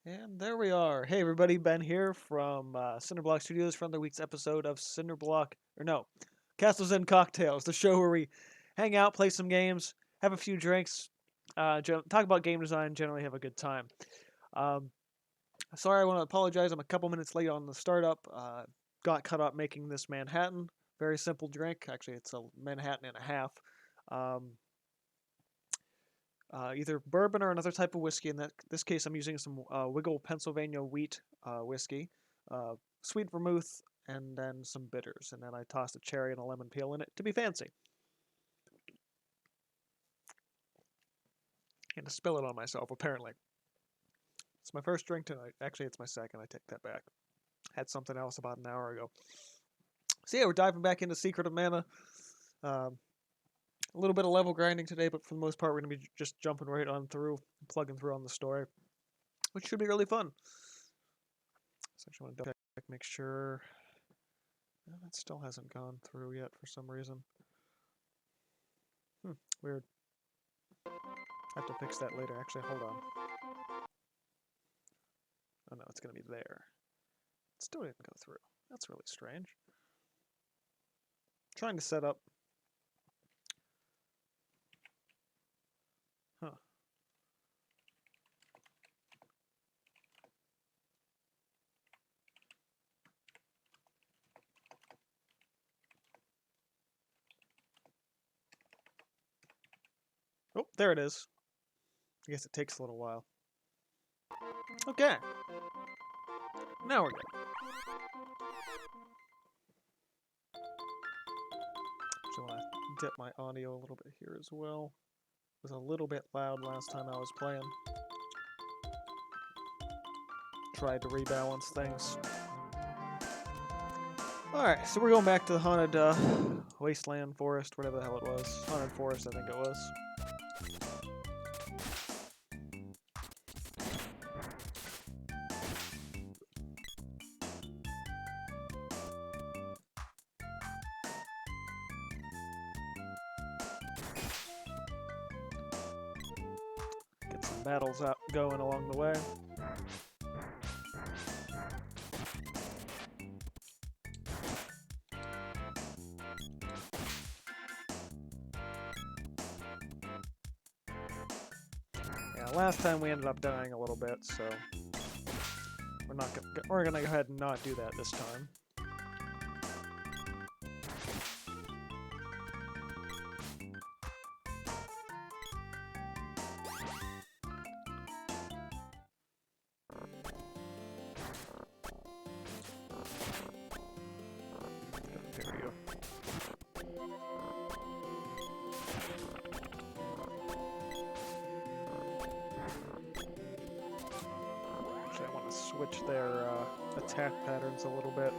And there we are. Hey everybody, Ben here from Cinderblock Studios for another week's episode of Cinderblock, or no, Castles and Cocktails, the show where we hang out, play some games, have a few drinks, talk about game design, generally have a good time. Um, Sorry, I want to apologize. I'm a couple minutes late on the startup. Got cut up making this Manhattan. Very simple drink. Actually, it's a Manhattan and a half. Um, Either bourbon or another type of whiskey. In this case, I'm using some Wiggle Pennsylvania wheat whiskey, uh, sweet vermouth, and then some bitters. And then I tossed a cherry and a lemon peel in it to be fancy. And to spill it on myself, apparently. It's my first drink tonight. Actually, it's my second. I take that back. Had something else about an hour ago. So yeah, we're diving back into Secret of Mana. Um, a little bit of level grinding today, but for the most part, we're going to be just jumping right on through, plugging through on the story, which should be really fun. So I just want to double check, make sure. No, that still hasn't gone through yet for some reason. Weird. I have to fix that later. Actually, hold on. Oh no, it's going to be there. It still didn't go through. That's really strange. Trying to set up. Huh. Oh, there it is. I guess it takes a little while. Okay. Now we're good. So I want to dip my audio a little bit here as well. It was a little bit loud last time I was playing. Tried to rebalance things. Alright, so we're going back to the haunted wasteland forest, whatever the hell it was. Haunted forest, I think it was. Get some battles out going along the way. Yeah, last time we ended up dying a little bit, so we're gonna go ahead and not do that this time. There we go. Actually, I want to switch their attack patterns a little bit.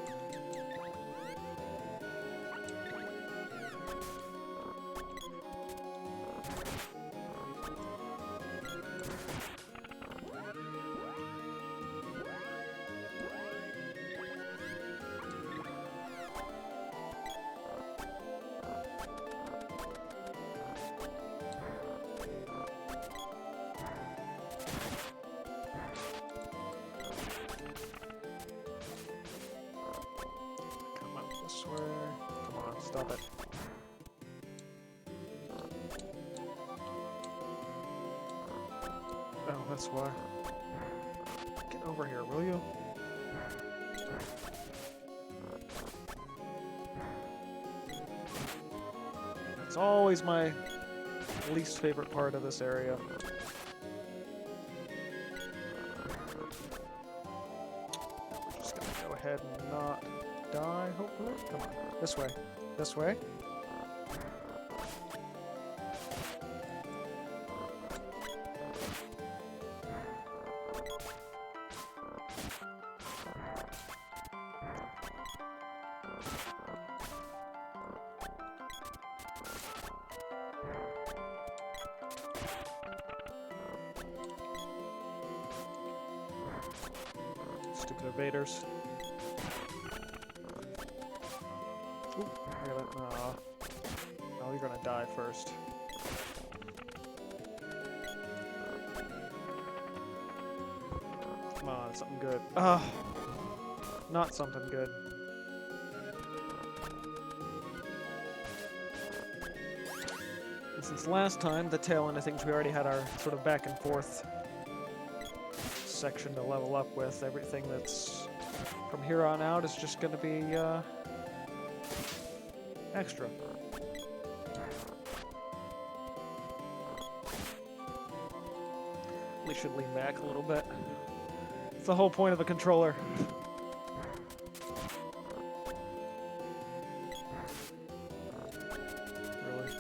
Come up this way. Come on, stop it. Oh, that's why. Get over here, will you? It's always my least favorite part of this area. We're just gonna go ahead and not die, hopefully. Come on, this way. This way. Stupid evaders. Ooh, I gotta, oh, you're gonna die first. Come on, something good. Ugh. Not something good. And since last time, the tail end of things, we already had our sort of back and forth section to level up with. Everything that's from here on out is just going to be extra. We should lean back a little bit. It's the whole point of a controller. Really?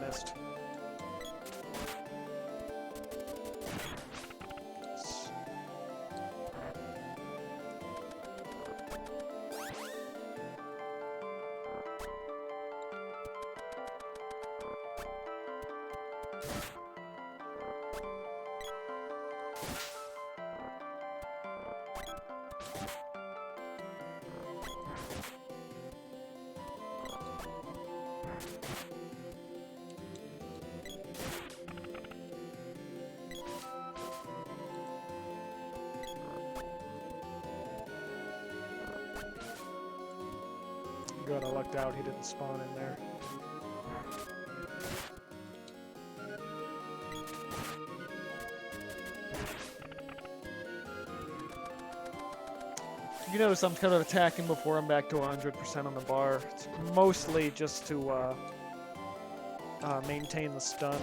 Missed. Good, I lucked out. He didn't spawn in there. You notice I'm kind of attacking before I'm back to 100% on the bar. It's mostly just to maintain the stun.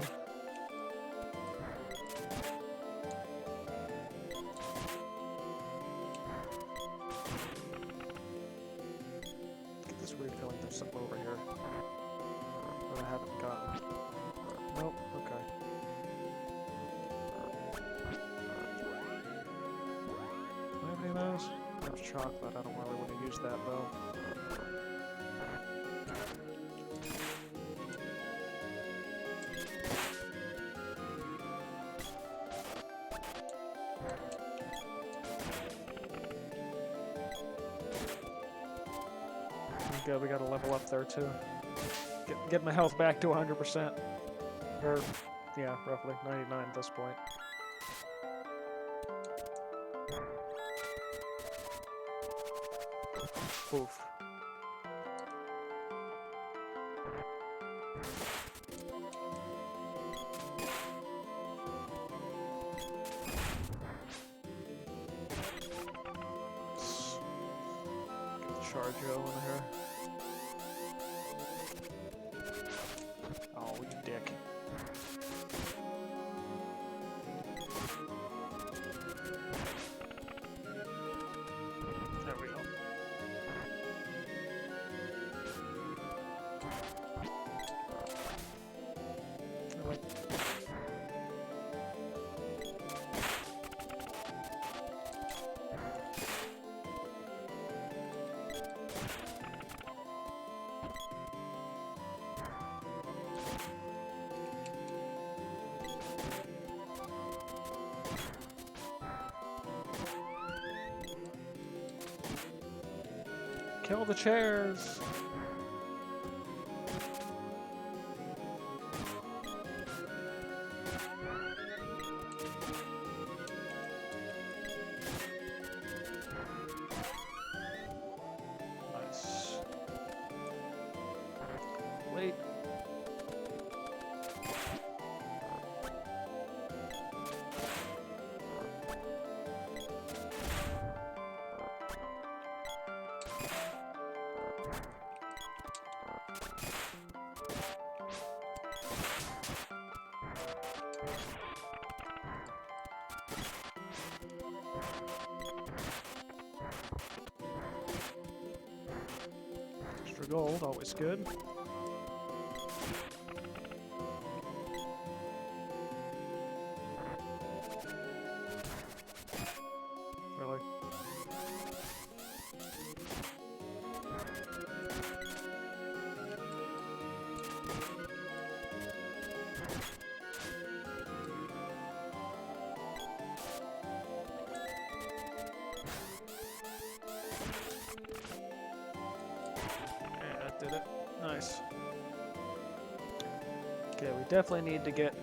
Get this weird feeling there's something over here that I haven't gotten. Nope, okay. Do I have any of those? There's chocolate. I don't really want to use that though. Good, we gotta level up there too. Get my health back to 100%. Or, yeah, roughly 99 at this point. Oof. Get the charge going here. Oh, you dick. There we go. Kill the chairs! Nice. Wait. Extra gold, always good. Really? did it. Nice. Okay, we definitely need to get...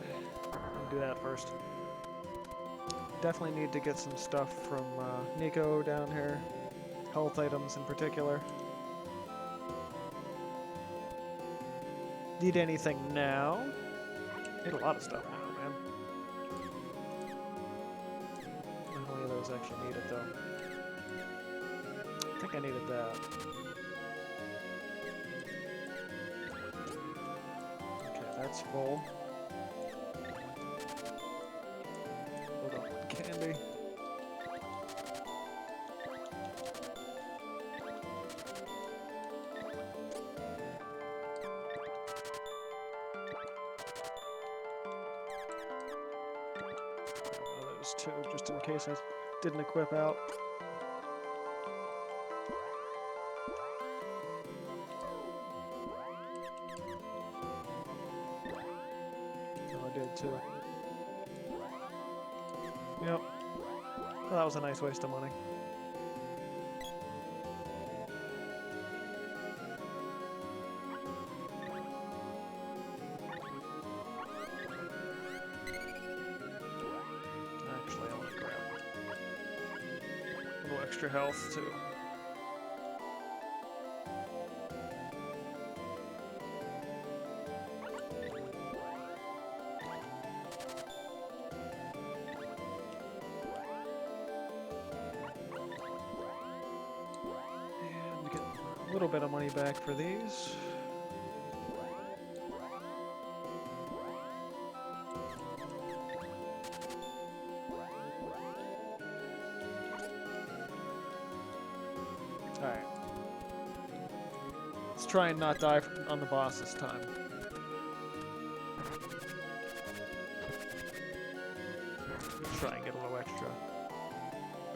do that first. Definitely need to get some stuff from Nico down here. Health items in particular. Need anything now? Need a lot of stuff now, man. How many of those actually need it, though? I think I needed that. Okay, that's full. Hold on, candy. Grab those two, just in case I didn't equip out. Oh, I did too. Yep. Well, that was a nice waste of money. Actually, I want to grab a little extra health too. And get a little bit of money back for these. Alright. Let's try and not die on the boss this time. Try and get a little extra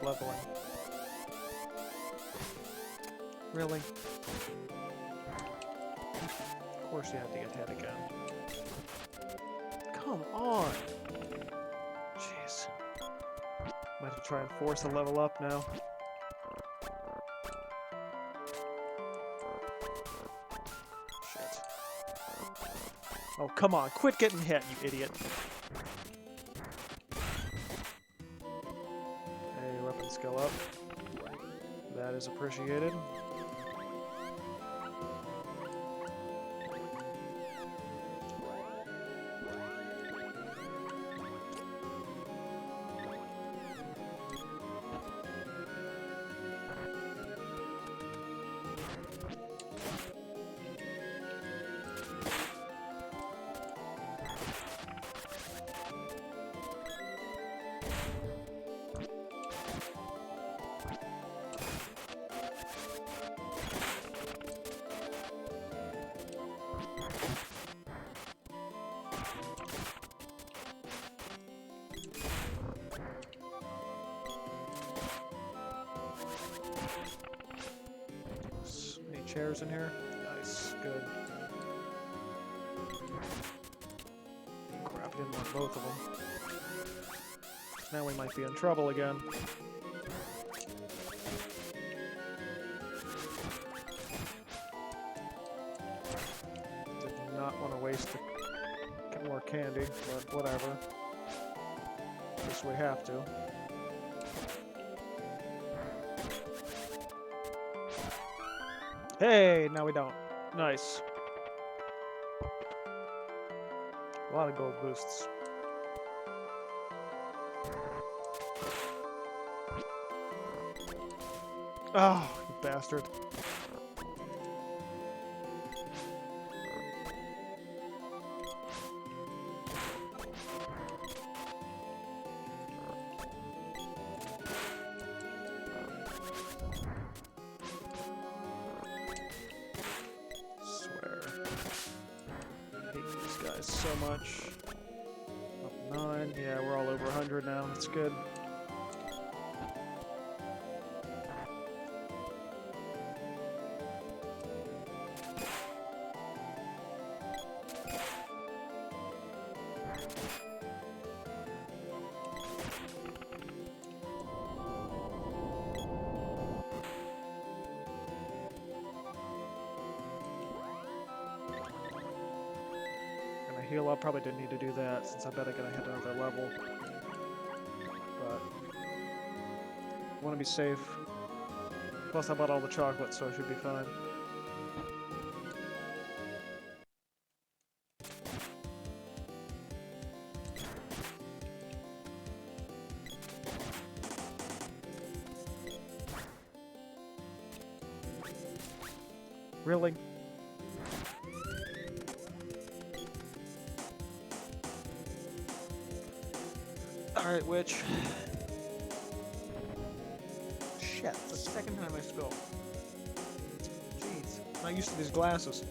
leveling. Really? Of course you have to get hit again. Come on! Jeez. Might have to try and force a level up now. Shit. Oh, come on. Quit getting hit, you idiot. Hey, weapon skill up. That is appreciated. Any chairs in here? Nice, good. Crap, didn't want both of them. Now we might be in trouble again. Did not want to waste get more candy, but whatever. Guess we have to. Hey, now we don't. Nice. A lot of gold boosts. Oh, you bastard. So much. Up 9. Yeah, we're all over 100 now. That's good. heal up. Probably didn't need to do that since I bet I'm gonna hit another level. But I want to be safe. Plus, I bought all the chocolate, so I should be fine. Really? Alright, witch. Shit, the second time I spill. Jeez, I'm not used to these glasses.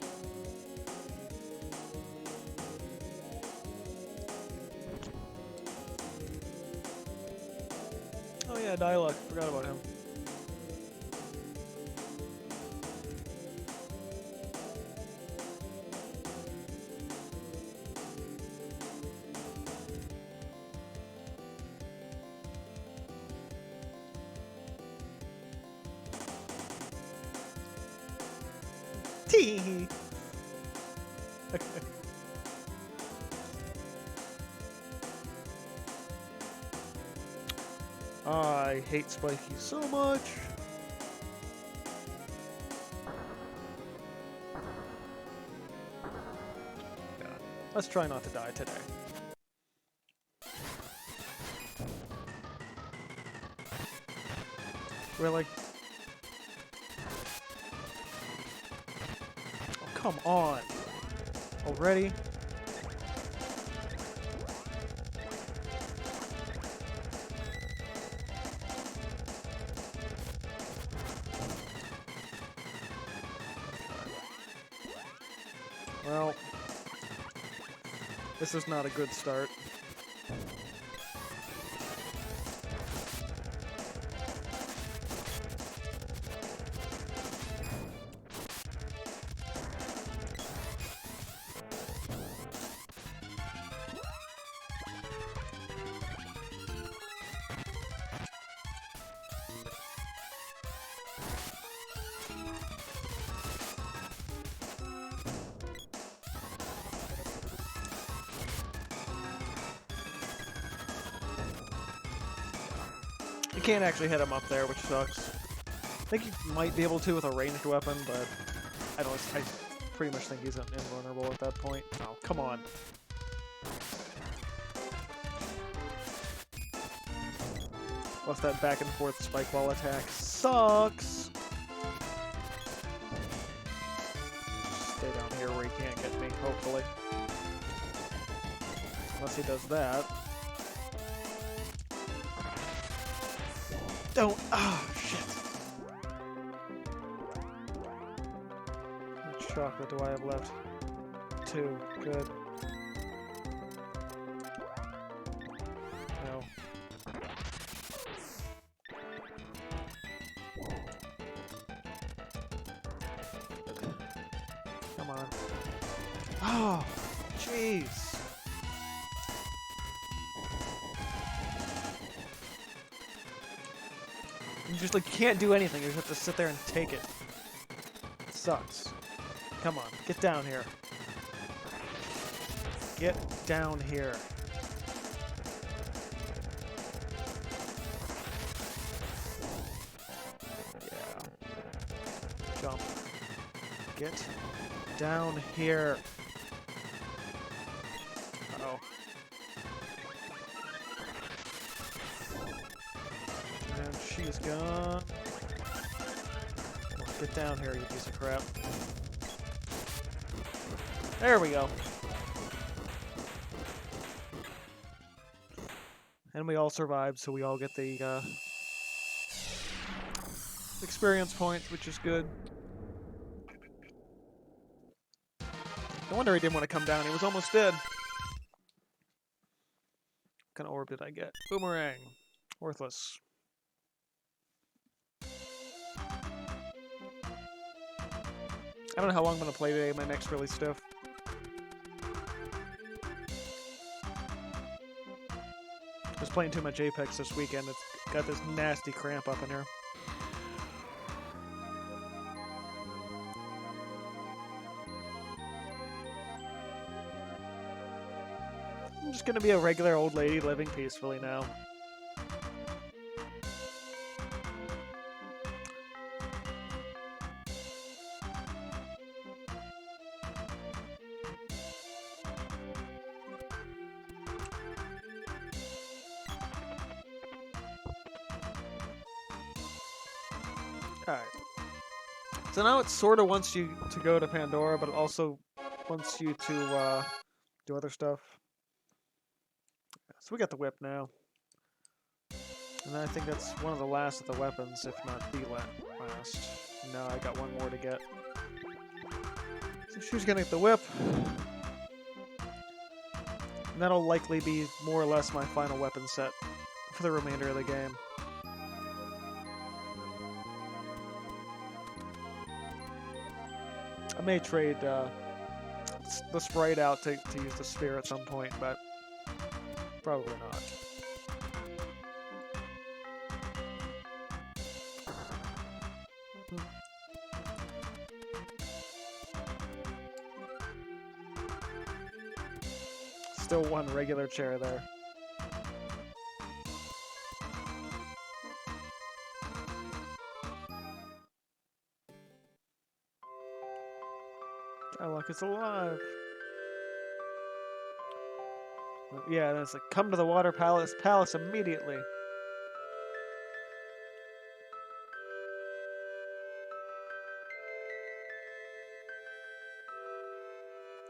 Oh yeah, Dialogue. Forgot about him. Tee. I hate Spiky so much. Yeah. Let's try not to die today. Really? Oh, come on. Already? Well, this is not a good start. You can't actually hit him up there, which sucks. I think you might be able to with a ranged weapon, but I pretty much think he's invulnerable at that point. Oh, come on. Plus that back and forth spike ball attack sucks. Stay down here where he can't get me, hopefully. Unless he does that. Don't. Ah, oh, shit. How much chocolate do I have left? 2. Good. No. Come on. Oh, jeez. You just like can't do anything. You just have to sit there and take it. It sucks. Come on, get down here. Get down here. Yeah. Jump. Get down here. Uh-oh. And she's gone. Come on, get down here, you piece of crap. There we go. And we all survived, so we all get the experience points, which is good. No wonder he didn't want to come down. He was almost dead. What kind of orb did I get? Boomerang. Worthless. I don't know how long I'm going to play today. My neck's really stiff. I was playing too much Apex this weekend. It's got this nasty cramp up in here. I'm just gonna be a regular old lady living peacefully now. Alright. So now it sort of wants you to go to Pandora, but it also wants you to do other stuff. So we got the whip now. And I think that's one of the last of the weapons, if not the last. No, I got one more to get. So she's gonna get the whip. And that'll likely be more or less my final weapon set for the remainder of the game. I may trade the sprite out to use the spear at some point, but probably not. Still one regular chair there. Oh, look, it's alive. Yeah, and it's like, come to the Water Palace immediately.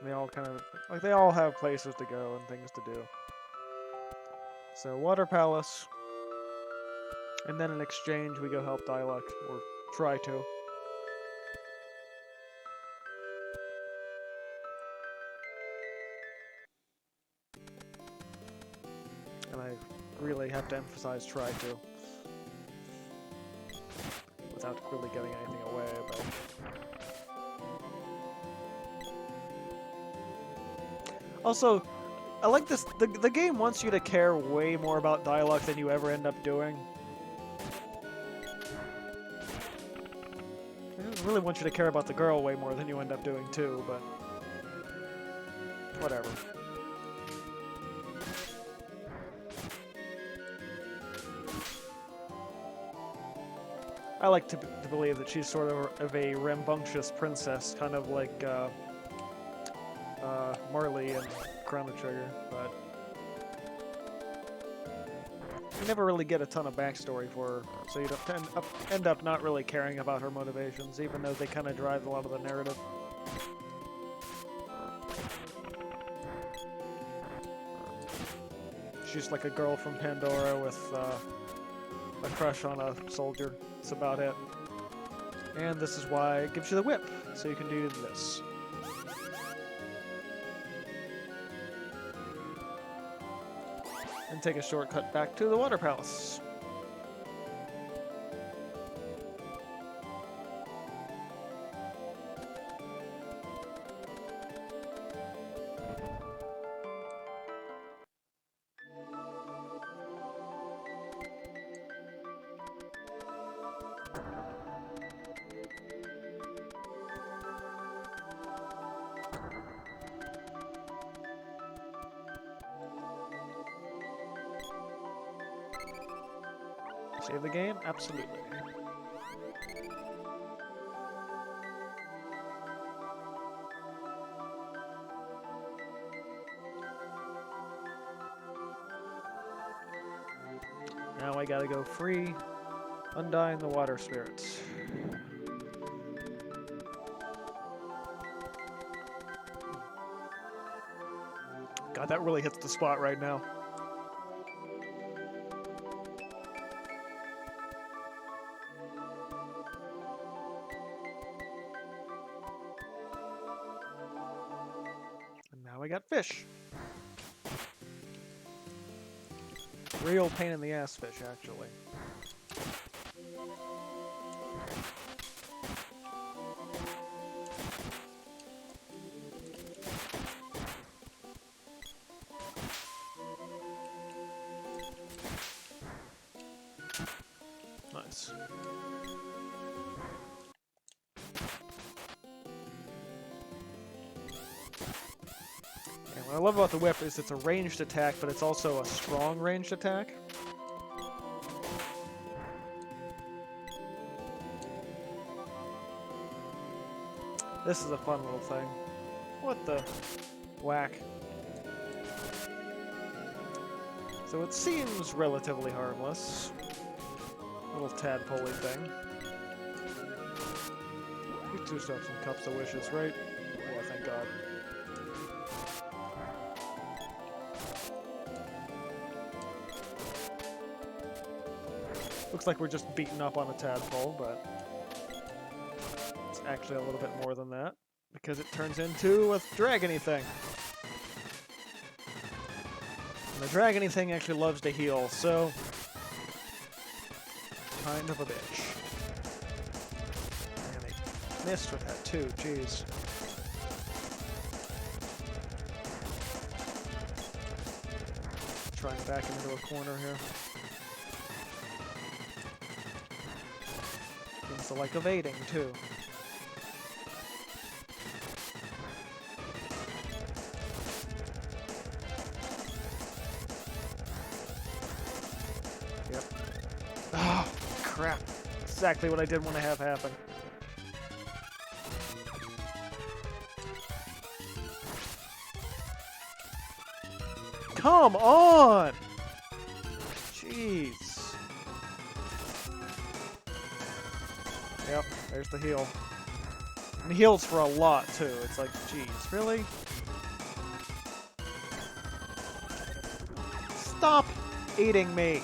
They all kind of, like, they all have places to go and things to do. So, Water Palace. And then in exchange, we go help Dialog, or try to. And I really have to emphasize try to. Without really giving anything away, but... Also, I like this, the game wants you to care way more about dialogue than you ever end up doing. I really want you to care about the girl way more than you end up doing too, but... whatever. I like to believe that she's sort of a rambunctious princess, kind of like Marley and Chrono Trigger, but you never really get a ton of backstory for her, so you don't end up not really caring about her motivations, even though they kind of drive a lot of the narrative. She's like a girl from Pandora with a crush on a soldier. That's about it. And this is why it gives you the whip, so you can do this. And take a shortcut back to the Water Palace. Save the game? Absolutely. Now I gotta go free, undying the water spirits. God, that really hits the spot right now. I got fish. Real pain in the ass fish, actually. Nice. And What I love about the whip is it's a ranged attack, but it's also a strong ranged attack. This is a fun little thing. What the whack? So it seems relatively harmless. Little tadpole-y thing. You two still have some cups of wishes, right? Yeah, thank God. Looks like we're just beating up on a tadpole, but it's actually a little bit more than that, because it turns into a dragony thing. And the dragony thing actually loves to heal, so kind of a bitch. And I missed with that too, jeez. Trying to back him into a corner here. Seems to like evading too. Yep. Oh, crap. Exactly what I didn't want to have happen. Come on! Jeez. Yep, there's the heal. And he heals for a lot, too. It's like, jeez, really? Stop eating me!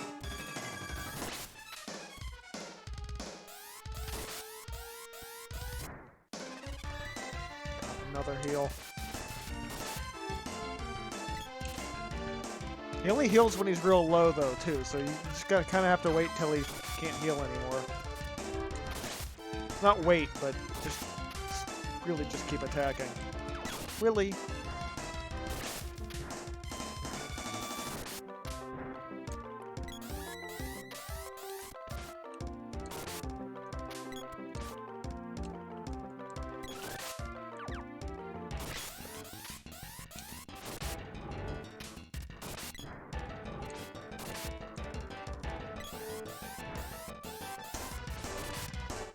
Another heal. He only heals when he's real low, though, too, so you just gotta kind of have to wait till he can't heal anymore. Not wait, but just really just keep attacking. Really?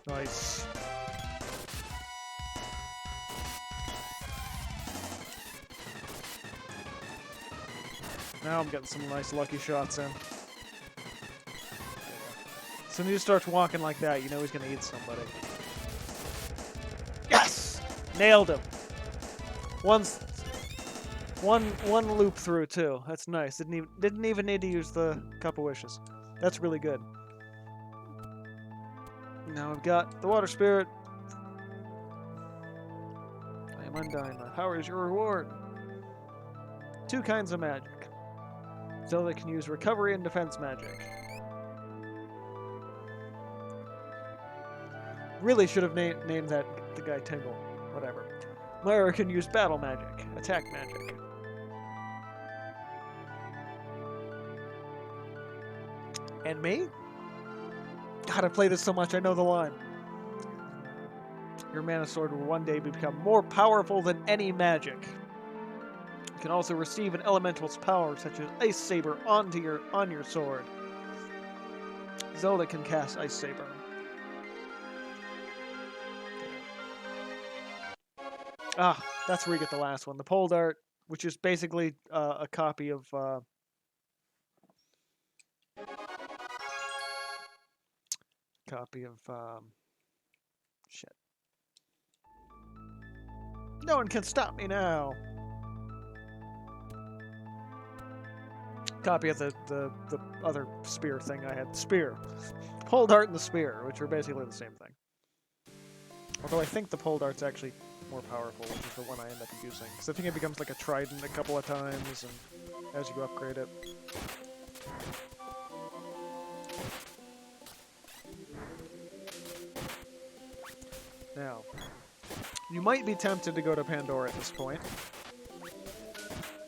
Nice. Now I'm getting some nice lucky shots in. As soon as he starts walking like that, you know he's gonna eat somebody. Yes! Nailed him. One loop through too. That's nice. Didn't even need to use the Cup of Wishes. That's really good. Now I've got the Water Spirit. I am undying. My power is your reward. 2 kinds of magic. Zelda can use recovery and defense magic. Really should have named that the guy Tingle. Whatever. Myra can use battle magic, attack magic. And me? God, I play this so much, I know the line. Your mana sword will one day become more powerful than any magic. You can also receive an elemental's power, such as Ice Saber, on your sword. Zelda can cast Ice Saber. Ah, that's where you get the last one. The pole dart, which is basically a copy of... shit. No one can stop me now! Copy of the other spear thing I had. Spear. Pole dart and the spear, which are basically the same thing. Although I think the pole dart's actually more powerful, which is the one I end up using. Because I think it becomes like a trident a couple of times, and as you upgrade it. Now, you might be tempted to go to Pandora at this point.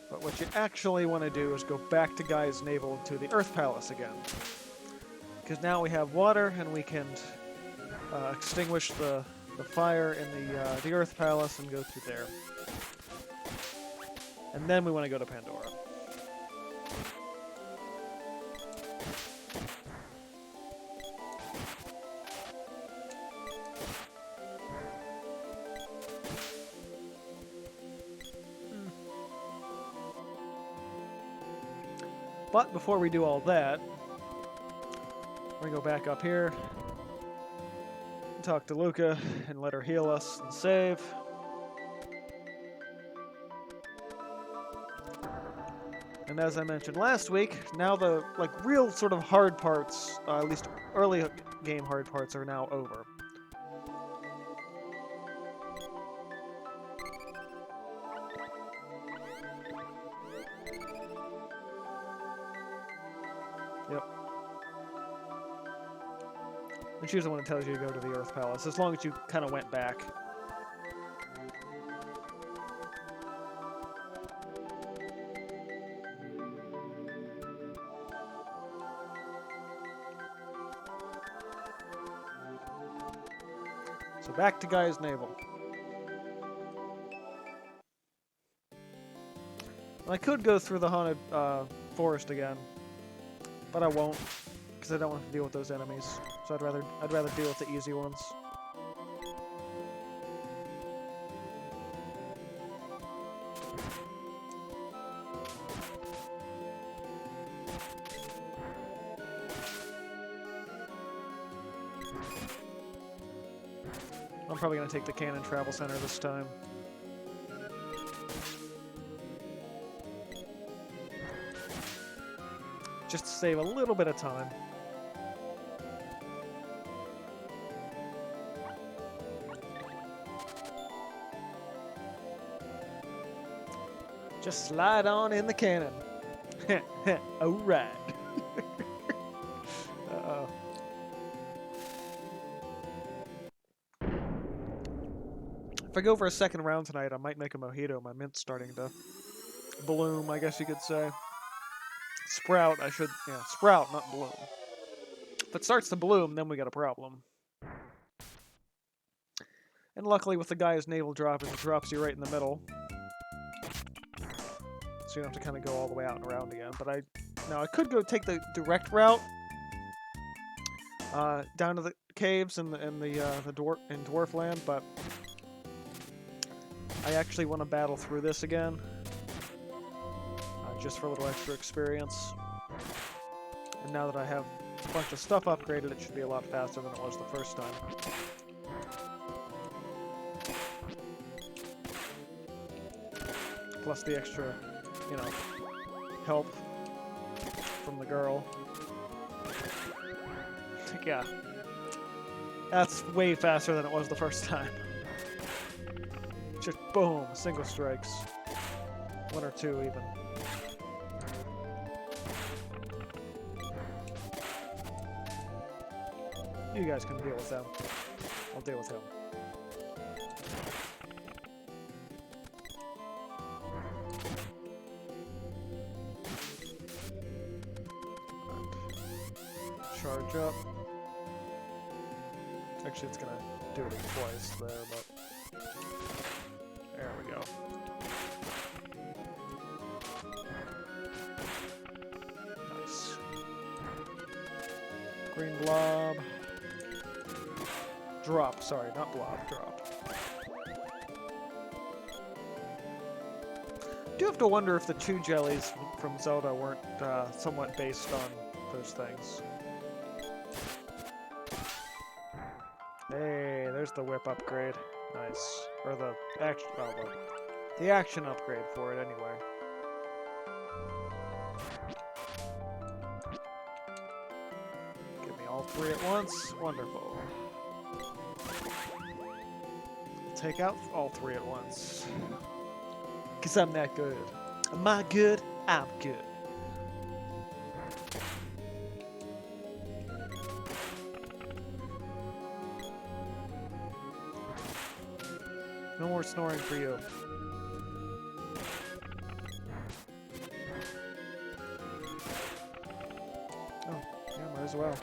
But what you actually want to do is go back to Gaia's Navel to the Earth Palace again. Because now we have water, and we can extinguish the fire in the Earth Palace and go through there. And then we want to go to Pandora. But before we do all that, we're going to go back up here, talk to Luca, and let her heal us and save. And as I mentioned last week, now the real sort of hard parts, at least early game hard parts, are now over. Yep. And she's the one that tells you to go to the Earth Palace, as long as you kind of went back. So back to Guy's Navel. I could go through the haunted forest again, but I won't, because I don't want to deal with those enemies. So I'd rather deal with the easy ones. I'm probably going to take the Cannon Travel Center this time. Just to save a little bit of time. Just slide on in the cannon. Alright. Uh-oh. If I go for a second round tonight, I might make a mojito. My mint's starting to bloom, I guess you could say. Sprout, sprout, not bloom. If it starts to bloom, then we got a problem. And luckily with the Guy's Navel drop, it drops you right in the middle. So you don't have to kind of go all the way out and around again. But I could go take the direct route down to the caves in Dwarfland, but I actually want to battle through this again, just for a little extra experience. And now that I have a bunch of stuff upgraded, it should be a lot faster than it was the first time. Plus the extra, help from the girl. Yeah. That's way faster than it was the first time. Just boom, single strikes. One or two even. You guys can deal with them. I'll deal with him. Charge up. Actually, it's gonna do it twice there, but there we go. Nice. Green blob. Drop, sorry, not blob, drop. I do have to wonder if the Chew Jellies from Zelda weren't somewhat based on those things. Hey, there's the whip upgrade. Nice. Or the action, the action upgrade for it anyway. Give me all three at once. Wonderful. Take out all three at once. 'Cause I'm that good. Am I good? I'm good. No more snoring for you. Oh, yeah, might as well.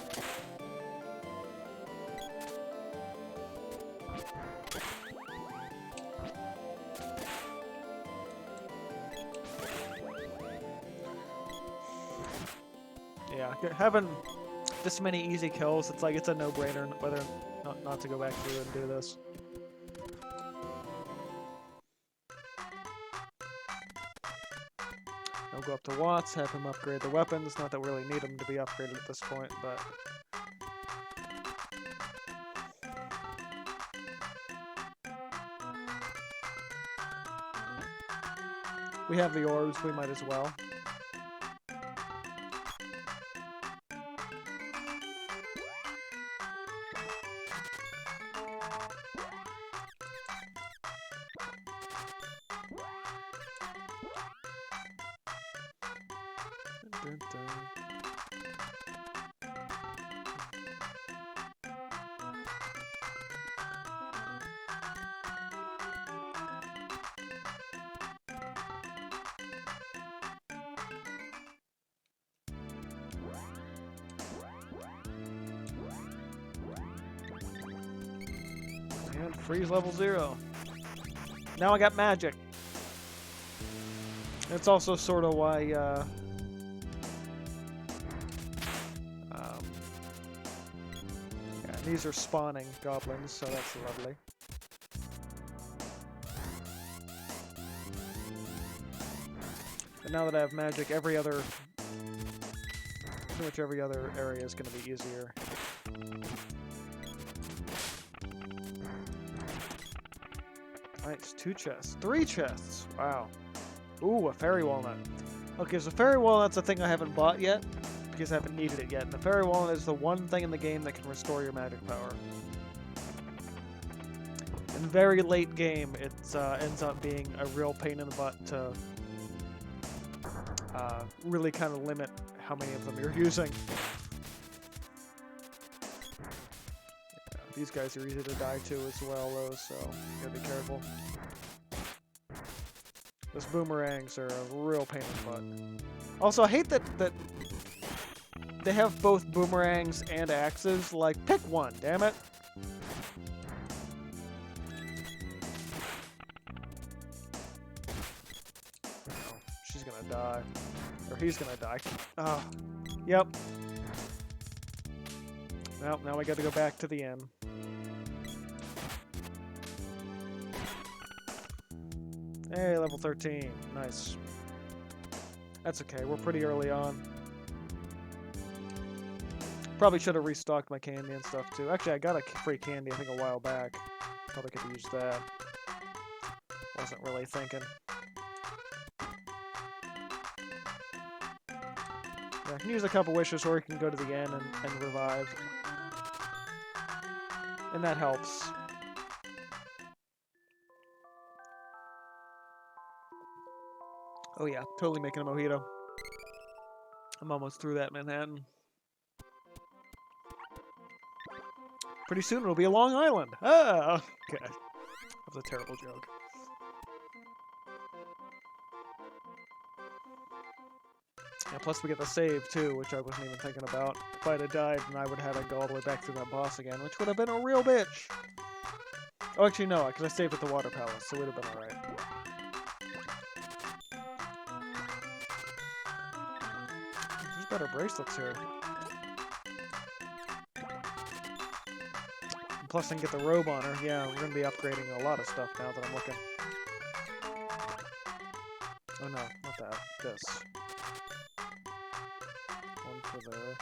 yeah, having this many easy kills, it's like it's a no-brainer whether not to go back through and do this. I'll go up to Watts, have him upgrade the weapons. Not that we really need them to be upgraded at this point, but... we have the orbs, we might as well. Dun, dun, dun. And freeze level 0. Now I got magic. It's also sort of why, yeah, these are spawning goblins, so that's lovely. And now that I have magic, pretty much every other area is going to be easier. Nice, 2 chests. 3 chests! Wow. Ooh, a fairy walnut. Okay, so fairy walnut's a thing I haven't bought yet, because I haven't needed it yet. And the fairy walnut is the one thing in the game that can restore your magic power. In very late game, it ends up being a real pain in the butt to really kind of limit how many of them you're using. These guys are easy to die to as well, though, so you gotta be careful. Those boomerangs are a real pain in the butt. Also, I hate that they have both boomerangs and axes. Like, pick one, damn it! Oh, she's gonna die. Or he's gonna die. Ah, yep. Well, now we gotta go back to the inn. Hey, level 13. Nice. That's okay, we're pretty early on. Probably should have restocked my candy and stuff too. Actually, I got a free candy I think a while back. Probably could have used that. Wasn't really thinking. Yeah, I can use a couple wishes or you can go to the inn and revive. And that helps. Oh yeah, totally making a mojito. I'm almost through that Manhattan. Pretty soon it'll be a Long Island. Ah, okay. That was a terrible joke. Yeah, plus we get the save too, which I wasn't even thinking about. If I'd have died, then I would have had to go all the way back through that boss again, which would have been a real bitch. Oh, actually no, because I saved at the Water Palace, so it would have been alright. There's better bracelets here. And plus I can get the robe on her. Yeah, we're going to be upgrading a lot of stuff now that I'm looking. Oh no, not that. This. One for there.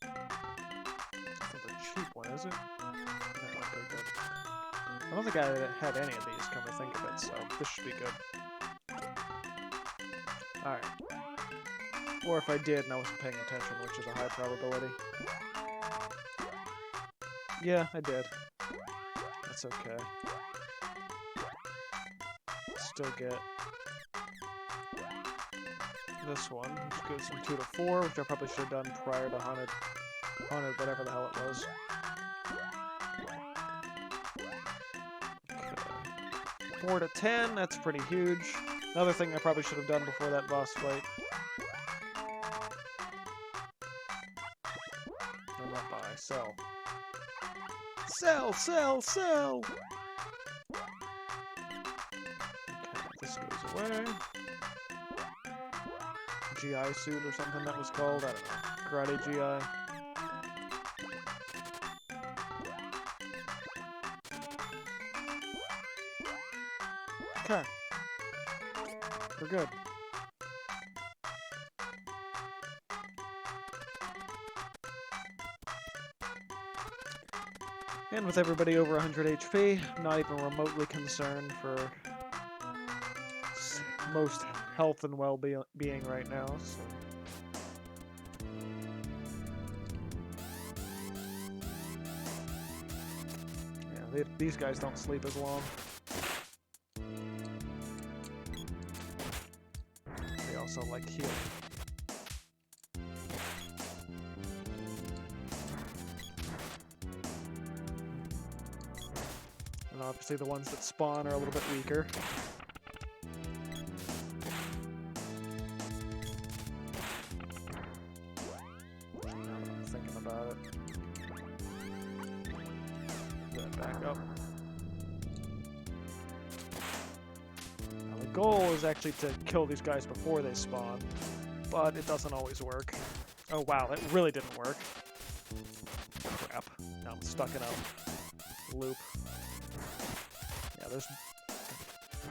That's not the cheap one, is it? No, not very good. I don't think I had any of these, come to think of it, so this should be good. Alright. Or if I did and I wasn't paying attention, which is a high probability. Yeah, I did. That's okay. Still get this one, which goes from 2 to 4, which I probably should have done prior to haunted whatever the hell it was. Okay. 4 to 10, that's pretty huge. Another thing I probably should have done before that boss fight. No, not buy, sell. Sell, sell, sell! Okay, this goes away. GI suit or something that was called. I don't know. Karate GI. Okay. We're good. And with everybody over 100 HP, not even remotely concerned for most health and well-being right now, so... Yeah, these guys don't sleep as long. They also like healing. And obviously the ones that spawn are a little bit weaker. Now that I'm thinking about it. Put that back up. Now the goal is actually to kill these guys before they spawn, but it doesn't always work. Oh wow, that really didn't work. Crap. Now I'm stuck in a loop. Yeah, there's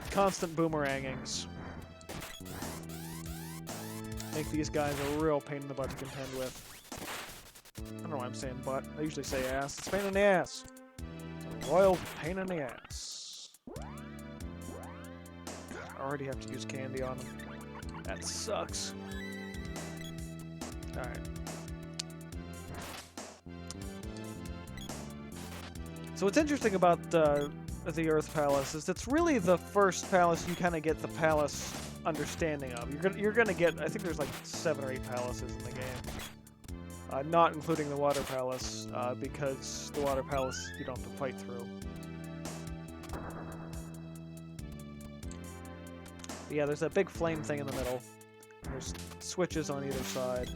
constant boomerangings. Make these guys a real pain in the butt to contend with. I don't know why I'm saying butt. I usually say ass. It's a pain in the ass. It's a royal pain in the ass. I already have to use candy on them. That sucks. Alright. So what's interesting about the Earth Palace is it's really the first palace you kind of get the palace understanding of. You're gonna get, I think there's like 7 or 8 palaces in the game, not including the Water Palace, because the Water Palace you don't have to fight through. But yeah, there's that big flame thing in the middle. There's switches on either side.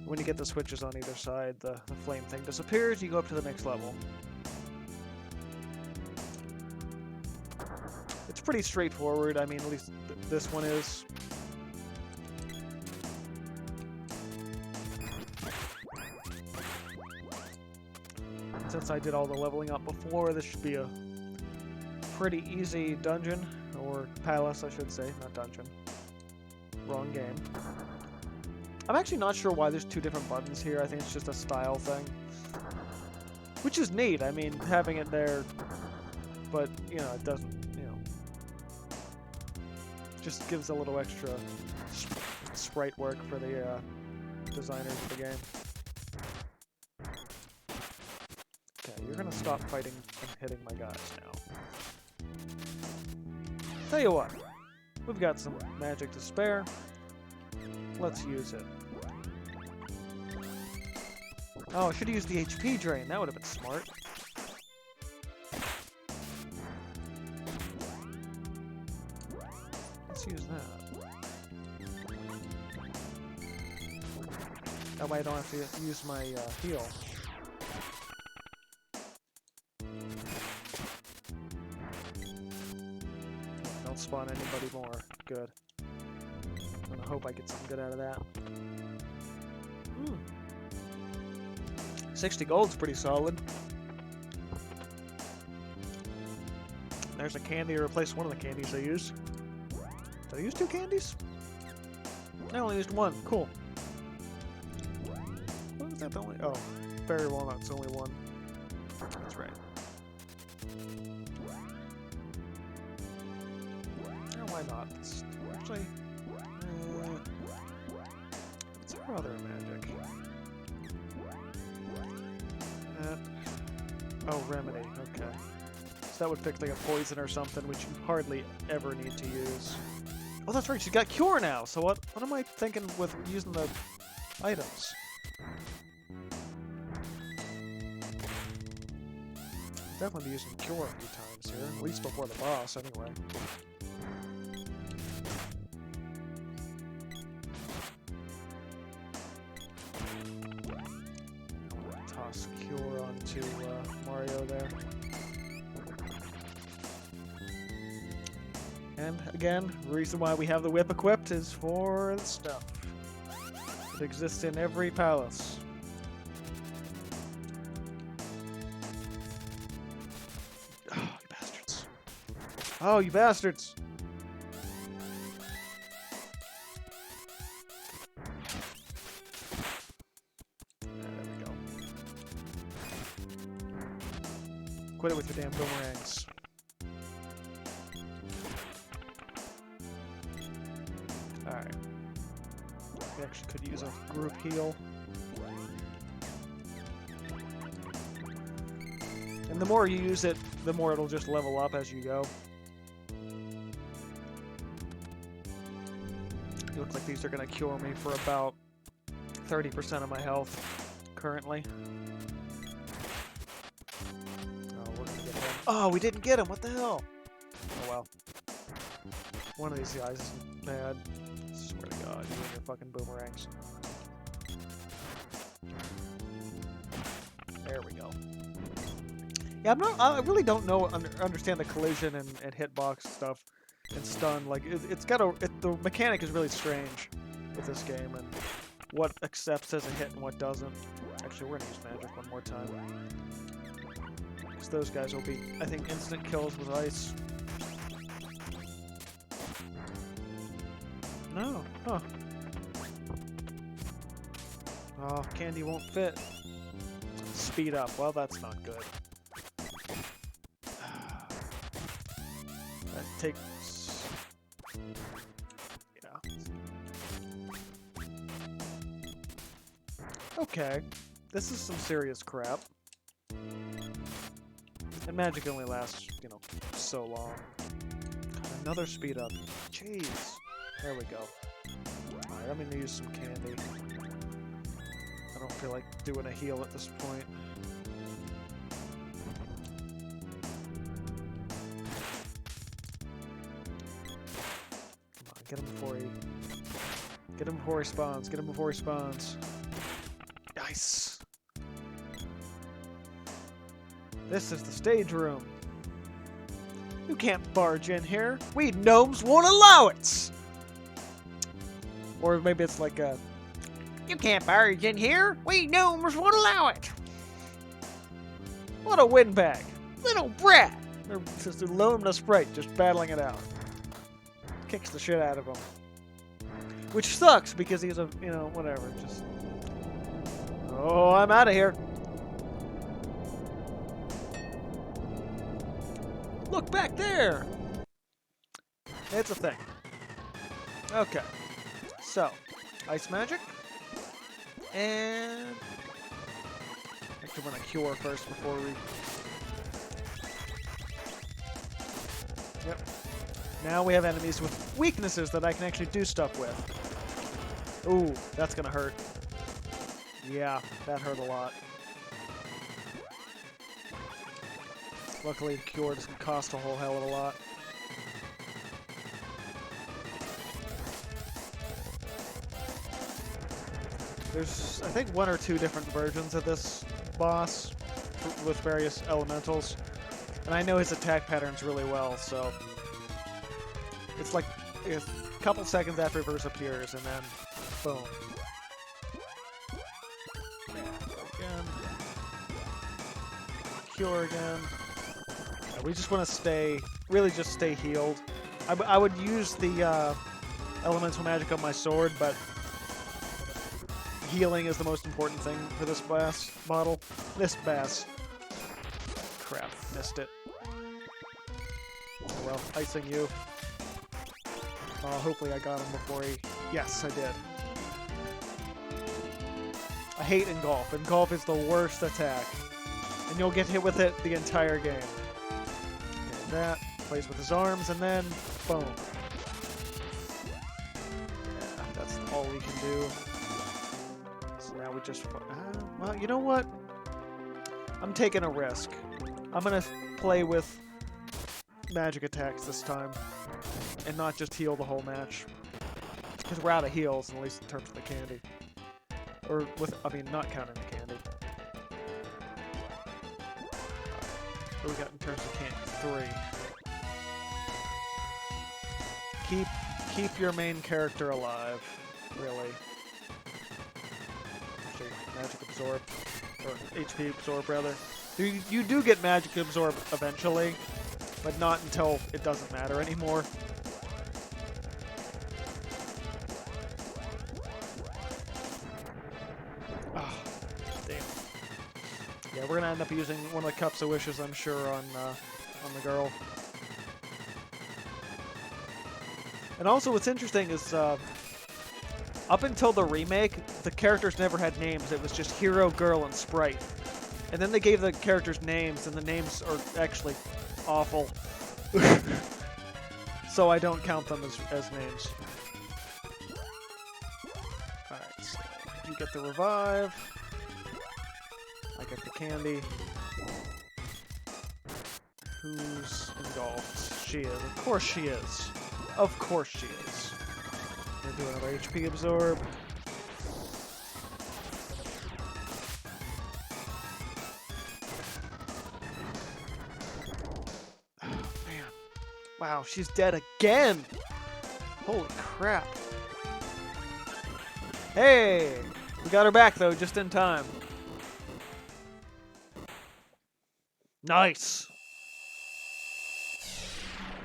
When you get the switches on either side, the flame thing disappears. You go up to the next level. It's pretty straightforward. I mean, at least this one is. Since I did all the leveling up before, this should be a pretty easy dungeon, or palace, I should say, not dungeon. Wrong game. I'm actually not sure why there's 2 different buttons here. I think it's just a style thing. Which is neat. I mean, having it there, but, you know, it doesn't, you know, just gives a little extra sprite work for the designers of the game. Okay, you're gonna stop fighting and hitting my guys now. Tell you what, we've got some magic to spare. Let's use it. Oh, I should have used the HP drain. That would have been smart. Let's use that. That way I don't have to use my heal. Don't spawn anybody more. Good. I'm gonna hope I get something good out of that. 60 gold's pretty solid. There's a candy to replace one of the candies I used. Did I use 2 candies? I only used 1. Cool. What was that the only? Oh, berry walnut's only 1. That's right. Oh, why not? It's actually. It's rather magic. Oh, remedy. Okay. So that would fix like a poison or something, which you hardly ever need to use. Oh, that's right. She's got cure now. So what am I thinking with using the items? Definitely be using cure a few times here, at least before the boss, anyway. Toss cure onto Mario there. And again, the reason why we have the whip equipped is for the stuff. It exists in every palace. Oh, you bastards. Oh, you bastards! There we go. Quit it with your damn boomerangs. Alright. We actually could use a group heal. And the more you use it, the more it'll just level up as you go. It looks like these are going to cure me for about 30% of my health currently. Oh, we're gonna get him. Oh, we didn't get him! What the hell? Oh well. One of these guys is bad. I swear to God, you and your fucking boomerangs. There we go. Yeah, I really don't understand the collision and hitbox stuff and stun. Like the mechanic is really strange with this game and what accepts as a hit and what doesn't. Actually, we're gonna use magic one more time. Because those guys will be, I think, instant kills with ice. No, huh? Oh, candy won't fit. Speed up. Well, that's not good. That takes... Yeah. Okay. This is some serious crap. And magic only lasts, you know, so long. God, another speed up. Jeez. There we go. Alright, I'm gonna use some candy. I don't feel like doing a heal at this point. Come on, get him before he... Get him before he spawns. Get him before he spawns. Nice! This is the stage room. You can't barge in here. We gnomes won't allow it! Or maybe it's like a... You can't barge in here. We gnomes won't allow it. What a windbag. Little brat. They're just alone in a sprite, just battling it out. Kicks the shit out of him. Which sucks because he's a, you know, whatever. Just... Oh, I'm out of here. Look back there. It's a thing. Okay. So, ice magic. And... Actually, I'm gonna cure first before we... Yep. Now we have enemies with weaknesses that I can actually do stuff with. Ooh, that's gonna hurt. Yeah, that hurt a lot. Luckily, cure doesn't cost a whole hell of a lot. There's, I think, 1 or 2 different versions of this boss with various elementals. And I know his attack patterns really well, so... It's like a couple seconds after reverse appears, and then boom. Again. Cure again. Yeah, we just want to stay, really just stay healed. I would use the elemental magic on my sword, but healing is the most important thing for this bass model. This bass. Crap, missed it. Oh well, icing you. Hopefully I got him before he... Yes, I did. I hate Engulf. Engulf is the worst attack. And you'll get hit with it the entire game. And that, plays with his arms, and then, boom. Yeah, that's all we can do. So now we just... well, you know what? I'm taking a risk. I'm gonna play with magic attacks this time. And not just heal the whole match. Because we're out of heals, at least in terms of the candy. Or with, I mean, not counting the candy. What do we got in terms of candy? 3. Keep your main character alive, really. Magic Absorb. Or HP Absorb, rather. You do get Magic Absorb eventually, but not until it doesn't matter anymore. Oh, damn. Yeah, we're gonna end up using one of the Cups of Wishes, I'm sure, on the girl. And also, what's interesting is, up until the remake, the characters never had names. It was just Hero, Girl, and Sprite. And then they gave the characters names, and the names are actually awful. So I don't count them as names. Alright, so you get the revive. I get the candy. Who's engulfed? She is. Of course she is. Of course she is. Gonna do another HP absorb. Oh, man. Wow, she's dead again! Holy crap. Hey! We got her back, though, just in time. Nice!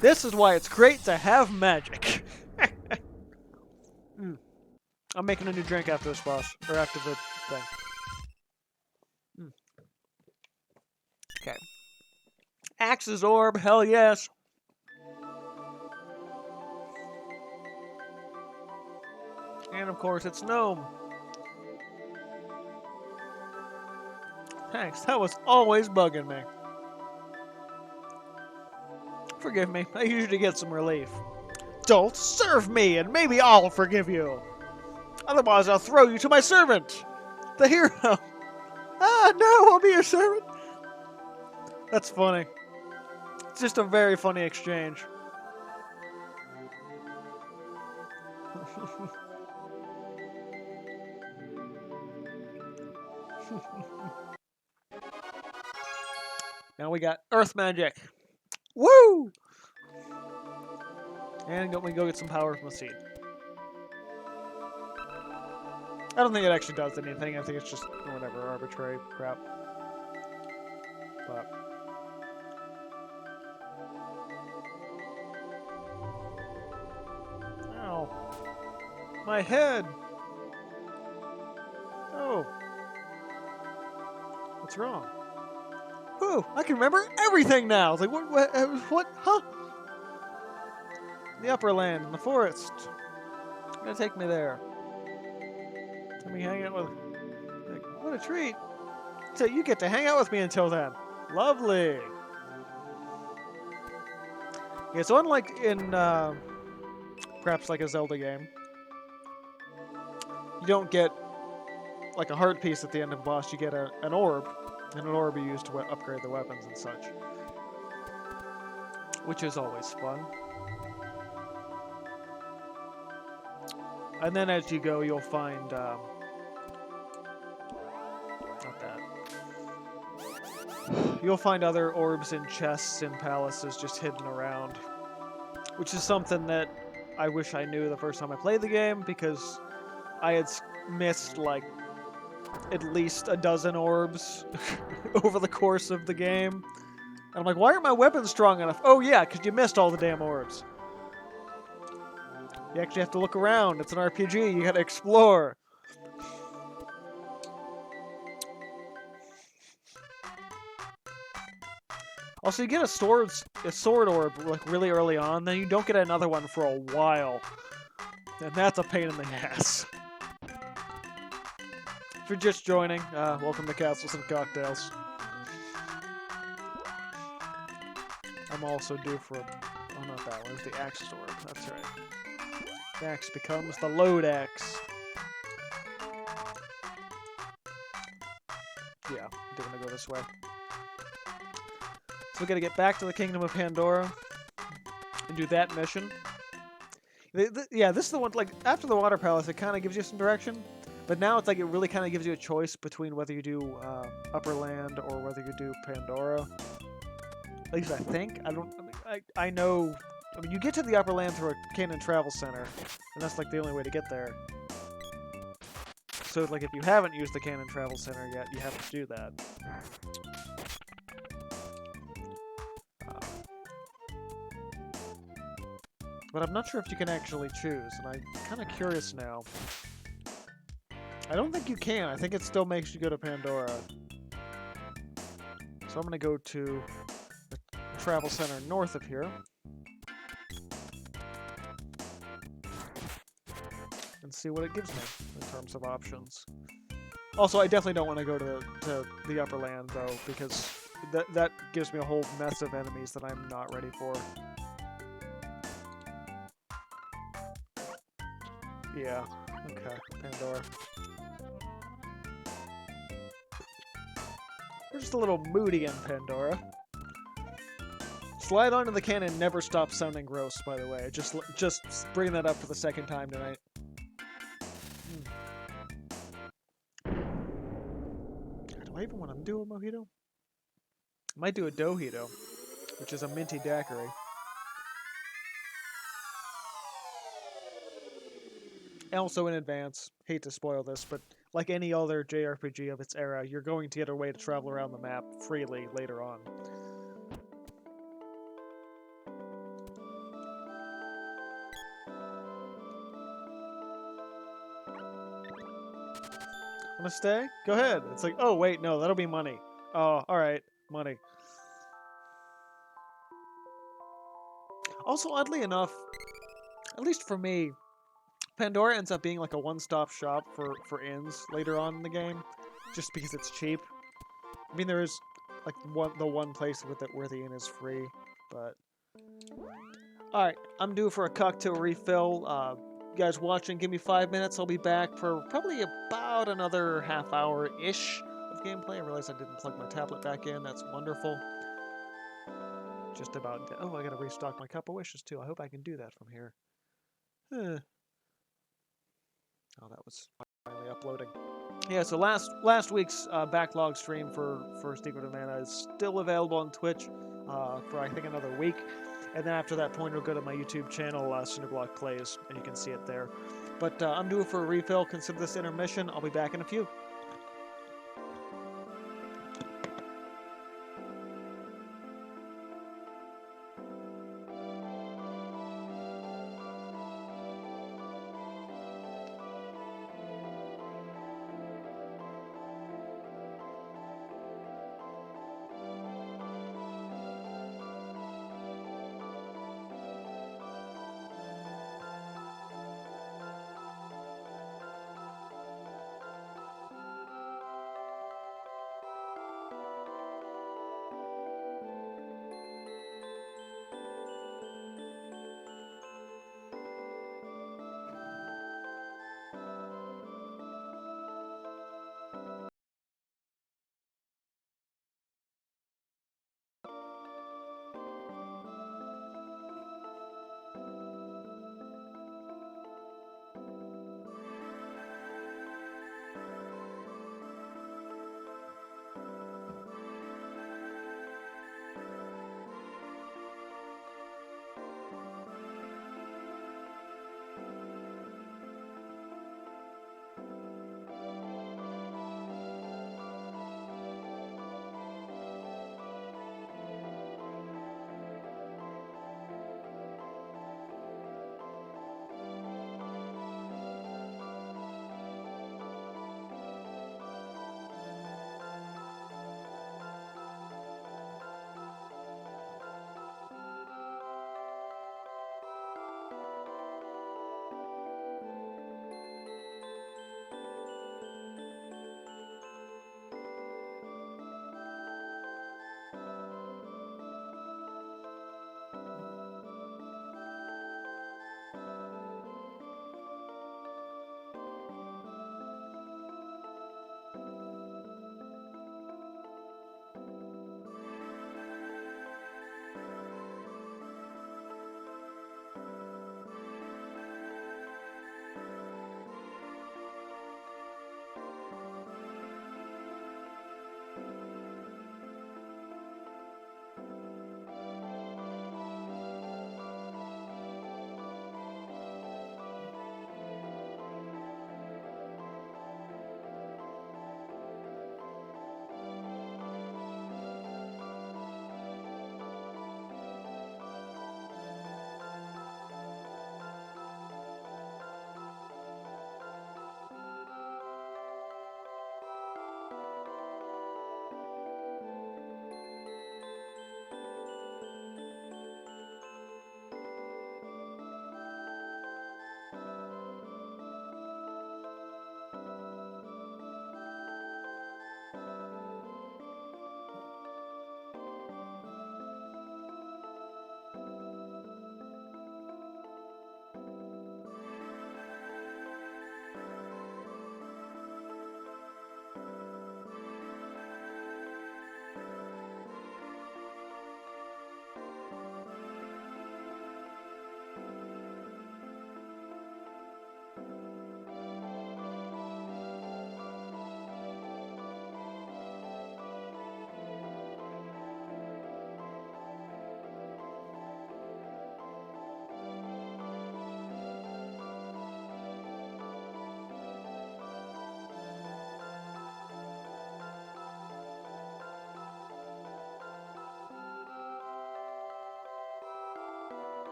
This is why it's great to have magic. I'm making a new drink after this boss, or after the thing. Okay. Axe's Orb, hell yes. And of course it's Gnome. Thanks, that was always bugging me. Forgive me, I usually get some relief. Don't serve me, and maybe I'll forgive you. Otherwise, I'll throw you to my servant, the hero. Ah, no, I'll be your servant. That's funny. It's just a very funny exchange. Now we got Earth Magic. Woo! And we go get some power from the seed. I don't think it actually does anything. I think it's just whatever, arbitrary crap. But ow. My head! Oh. What's wrong? Ooh, I can remember everything now! It's like, what? Huh? The upper land, in the forest. You're gonna take me there. Let me hang out with... Like, what a treat. So you get to hang out with me until then. Lovely. Yeah, so unlike in, perhaps like a Zelda game, you don't get, like, a heart piece at the end of a boss. You get an orb, and an orb you use to upgrade the weapons and such. Which is always fun. And then as you go, you'll find, not that. You'll find other orbs in chests in palaces just hidden around. Which is something that I wish I knew the first time I played the game, because I had missed, like, at least a dozen orbs over the course of the game. And I'm like, why aren't my weapons strong enough? Oh yeah, because you missed all the damn orbs. You actually have to look around. It's an RPG. You gotta explore. Also, you get a sword orb like really early on, then you don't get another one for a while. And that's a pain in the ass. If you're just joining, welcome to Castles and Cocktails. I'm also due for oh, not that one. It was the Axe Orb. That's right. The axe becomes the load axe. Yeah, I'm gonna go this way. So we gotta get back to the Kingdom of Pandora and do that mission. Yeah, this is the one, like, after the Water Palace, it kind of gives you some direction. But now it's like it really kind of gives you a choice between whether you do Upper Land or whether you do Pandora. At least I think. I know... I mean, you get to the Upper Land through a Cannon Travel Center, and that's like the only way to get there. So, like, if you haven't used the Cannon Travel Center yet, you have to do that. But I'm not sure if you can actually choose, and I'm kind of curious now. I don't think you can. I think it still makes you go to Pandora. So I'm going to go to the Travel Center north of here. And see what it gives me in terms of options. Also, I definitely don't want to go to the upper land, though, because that gives me a whole mess of enemies that I'm not ready for. Yeah, okay, Pandora. We're just a little moody in Pandora. Slide onto the cannon never stops sounding gross, by the way. Just bringing that up for the second time tonight. Do I even want to do a mojito? I might do a dojito, which is a minty daiquiri. And also in advance, hate to spoil this, but like any other JRPG of its era, you're going to get a way to travel around the map freely later on. Wanna stay? Go ahead. It's like, oh wait, no, that'll be money. Oh, alright, money. Also, oddly enough, at least for me, Pandora ends up being like a one-stop shop for inns later on in the game, just because it's cheap. I mean, there is like the one place with it where the inn is free, but all right, I'm due for a cocktail refill. You guys watching, give me 5 minutes. I'll be back for probably about another half hour-ish of gameplay. I realized I didn't plug my tablet back in. That's wonderful. Just about. Oh, I gotta restock my cup of wishes too. I hope I can do that from here. Oh, that was finally uploading. Yeah, so last week's backlog stream for Secret of Mana is still available on Twitch for I think another week, and then after that point, it'll go to my YouTube channel, Cinderblock Plays, and you can see it there. But I'm due for a refill. Consider this intermission. I'll be back in a few.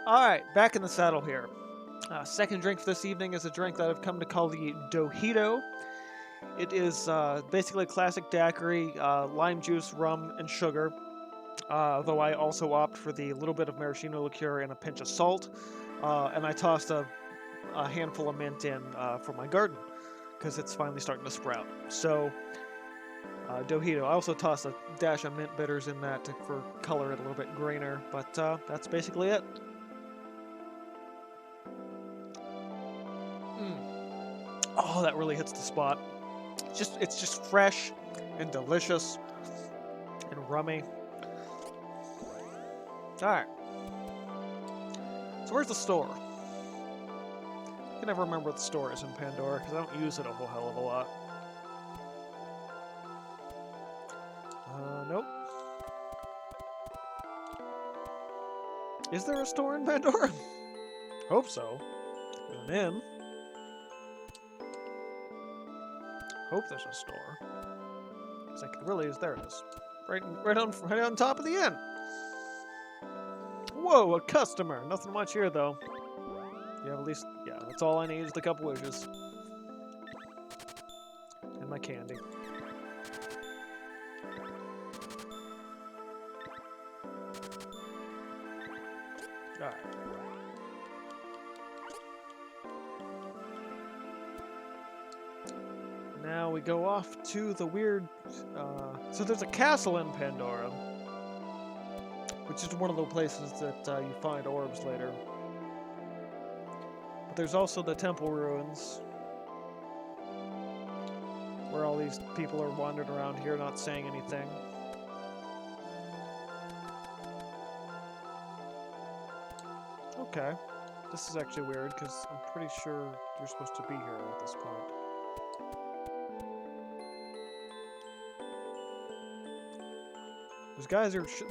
Alright, back in the saddle here. Second drink for this evening is a drink that I've come to call the Dojito. It is basically a classic daiquiri, lime juice, rum, and sugar. Though I also opt for the little bit of maraschino liqueur and a pinch of salt. And I tossed a handful of mint in for my garden, because it's finally starting to sprout. So, Dojito. I also tossed a dash of mint bitters in that for color it a little bit greener, but that's basically it. Oh, that really hits the spot. It's just fresh and delicious and rummy. Alright. So where's the store? I can never remember what the store is in Pandora, because I don't use it a whole hell of a lot. Nope. Is there a store in Pandora? Hope so. There's an inn. Hope there's a store. It's like, really, there it is. Right on top of the inn. Whoa, a customer. Nothing much here, though. You have at least, yeah, that's all I need is the couple wishes. And my candy. Alright. Now we go off to the weird, so there's a castle in Pandora, which is one of the places that you find orbs later. But there's also the temple ruins, where all these people are wandering around here not saying anything. Okay. This is actually weird, because I'm pretty sure you're supposed to be here at this point.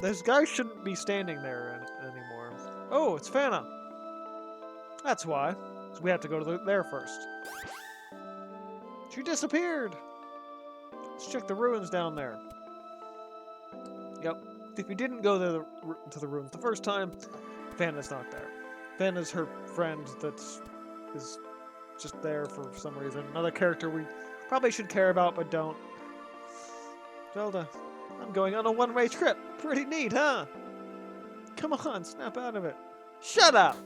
Those guys shouldn't be standing there anymore. Oh, it's Fana. That's why. So we have to go to there first. She disappeared. Let's check the ruins down there. Yep. If you didn't go there to the ruins the first time, Fana's not there. Fana's her friend that is just there for some reason. Another character we probably should care about, but don't. Zelda. I'm going on a one-way trip. Pretty neat, huh? Come on, snap out of it. Shut up!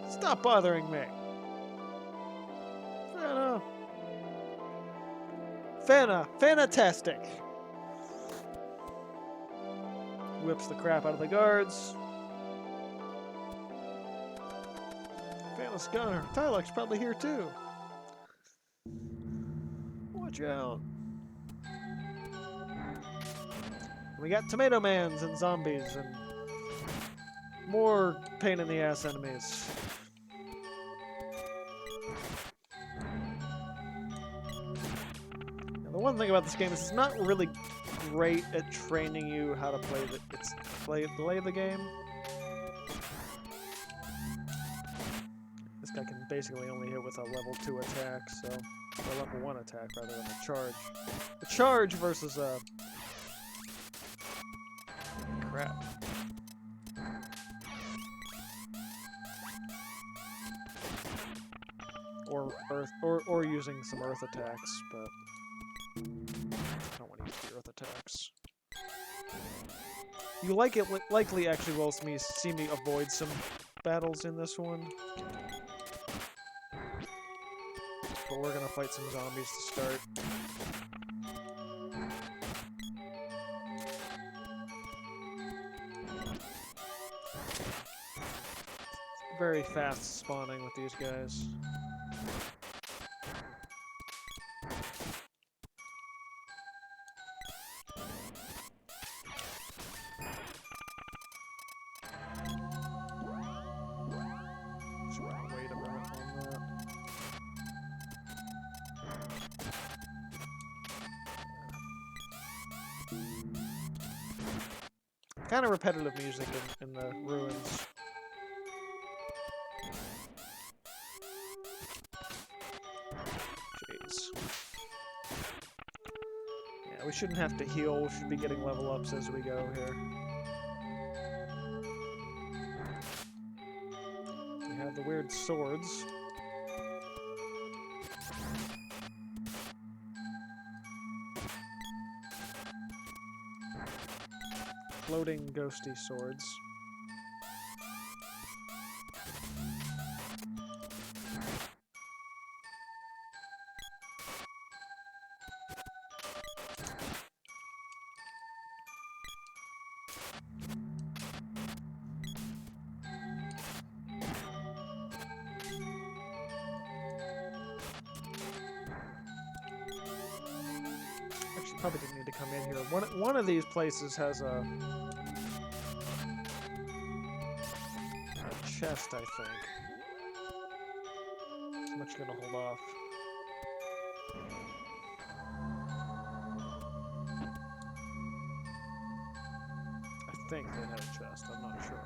Stop bothering me. Fantastic. Whips the crap out of the guards. Fana's gunner. Tylek's probably here too. Watch out. We got Tomato Mans and zombies and more pain in the ass enemies. Now, the one thing about this game is it's not really great at training you how to play the game. This guy can basically only hit with a level 2 attack, so or level 1 attack rather than a charge. A charge versus a crap. Or earth, or using some earth attacks, but I don't want to use the earth attacks. You likely actually will see me avoid some battles in this one, but we're gonna fight some zombies to start. Very fast spawning with these guys. Just wanna wait a minute on that. Kind of repetitive music in the ruins. We shouldn't have to heal, we should be getting level ups as we go here. have the weird swords. Floating ghosty swords. Actually, probably didn't need to come in here. One of these places has a chest, I think. I'm much gonna hold off. I think they have a chest. I'm not sure.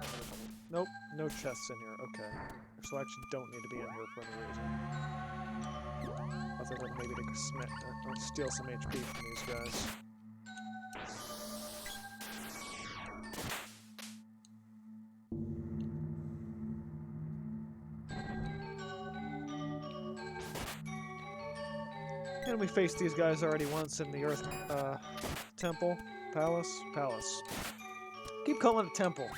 Nope, no chests in here. Okay. So I actually don't need to be in here for any reason. Other than maybe to steal some HP from these guys. And we faced these guys already once in the Earth Temple. Palace. Keep calling it Temple.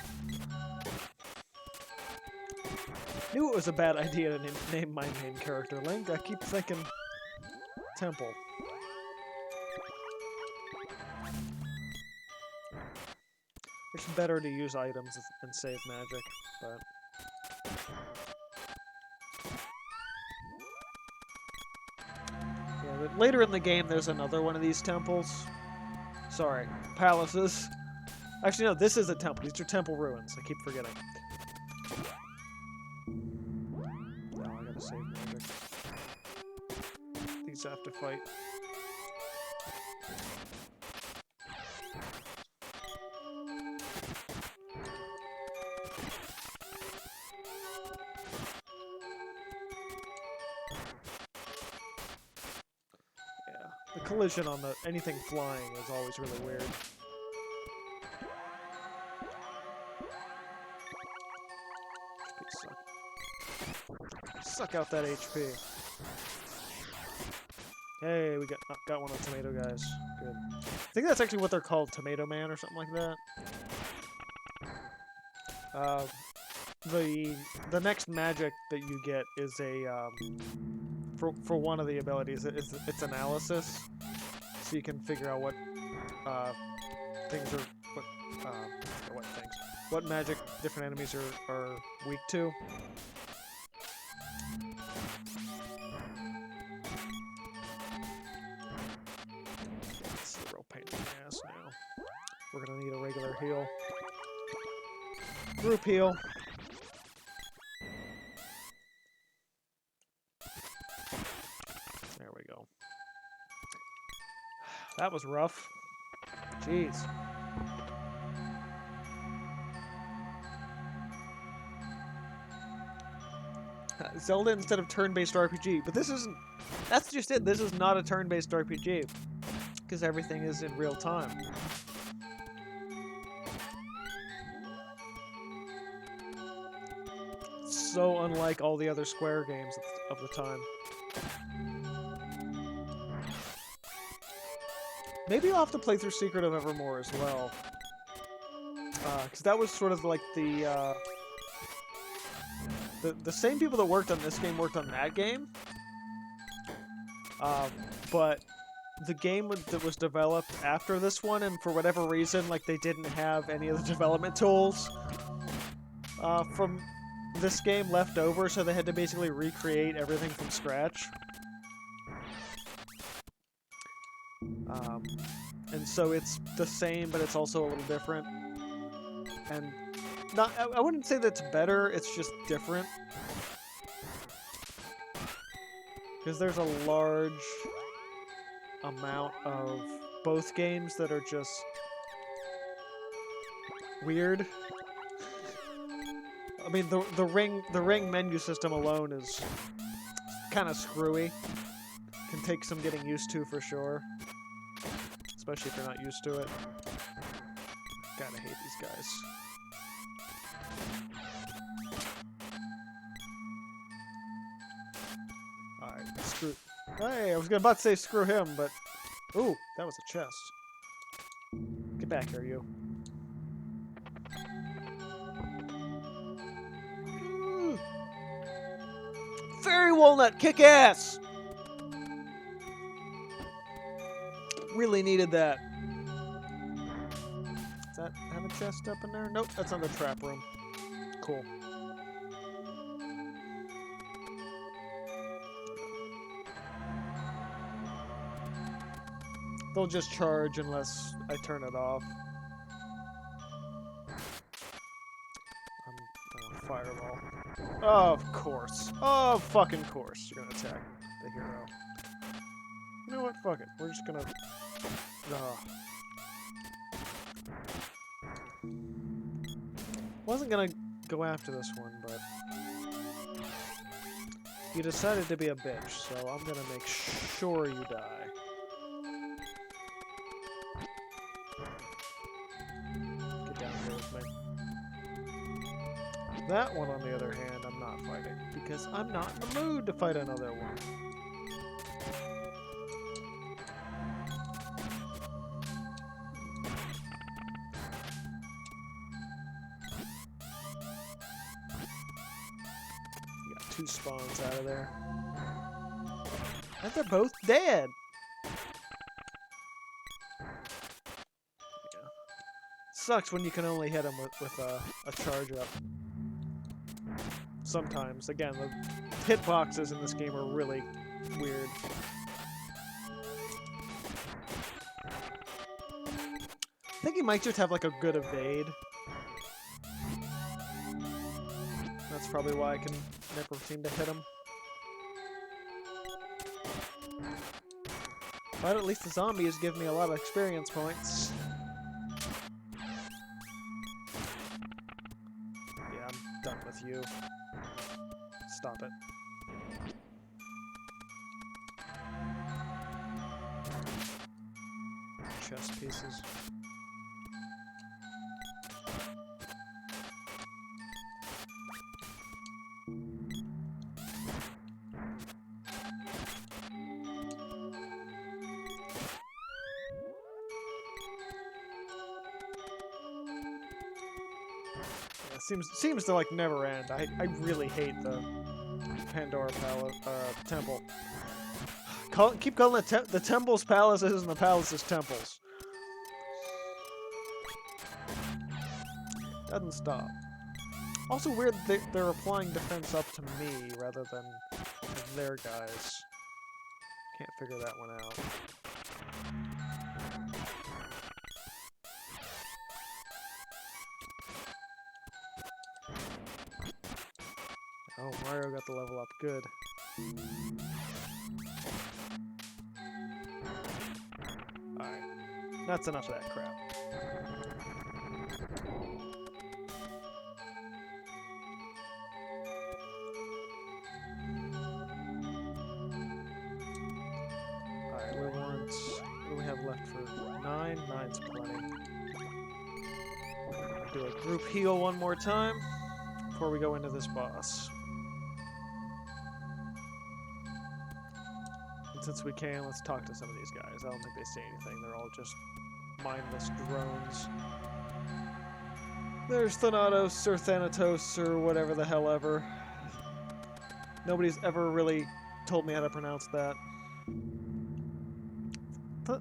Knew it was a bad idea to name my main character Link. I keep thinking Temple. It's better to use items and save magic, but... yeah, later in the game, there's another one of these temples. Sorry, palaces. Actually, no, this is a temple. These are temple ruins. I keep forgetting. No, I gotta save magic. These have to fight. Yeah, the collision on anything flying is always really weird. Suck out that HP. Hey, we got one of the tomato guys. Good. I think that's actually what they're called, Tomato Man or something like that. The next magic that you get is a for one of the abilities. It's analysis, so you can figure out what things are what magic different enemies are weak to. We're gonna need a regular heal. Group heal. There we go. That was rough. Jeez. Zelda instead of turn-based RPG, but this isn't... That's just it. This is not a turn-based RPG. Because everything is in real time. So unlike all the other Square games of the time. Maybe I'll have to play through Secret of Evermore as well. Because that was sort of like the same people that worked on this game worked on that game. But the game that was developed after this one, and for whatever reason, like, they didn't have any of the development tools from this game left over, so they had to basically recreate everything from scratch. And so it's the same, but it's also a little different. And I wouldn't say that's better, it's just different. Because there's a large amount of both games that are just weird. I mean, the ring menu system alone is kind of screwy. Can take some getting used to for sure, especially if you're not used to it. Gotta hate these guys. Hey, I was about to say screw him, but... Ooh, that was a chest. Get back here, you. Fairy walnut, kick ass! Really needed that. Does that have a chest up in there? Nope, that's not the trap room. Cool. They'll just charge unless I turn it off. Fireball. Of course. Of fucking course. You're gonna attack the hero. You know what? Fuck it. We're just gonna... Wasn't gonna go after this one, but... You decided to be a bitch, so I'm gonna make sure you die. Get down here with me. That one, on the other hand, I'm not fighting, because I'm not in the mood to fight another one. You got 2 spawns out of there. And they're both dead! Yeah. Sucks when you can only hit them with a charge up. Sometimes. Again, the hitboxes in this game are really weird. I think he might just have like a good evade. That's probably why I can never seem to hit him. But at least the zombie has given me a lot of experience points. Yeah, I'm done with you. Stop it. Chest pieces. Yeah, seems to like never end. I really hate the Pandora Palace temple. Keep calling it the temples palaces and the palaces temples. Doesn't stop. Also weird that they're applying defense up to me rather than their guys. Can't figure that one out. Oh, Mario got the level up. Good. Alright. That's enough of that crap. Alright, we want... What do we have left for 9? 9's plenty. Do a group heal one more time before we go into this boss. And since we can, let's talk to some of these guys. I don't think they say anything. They're all just mindless drones. There's Thanatos or Thanatos or whatever the hell ever. Nobody's ever really told me how to pronounce that.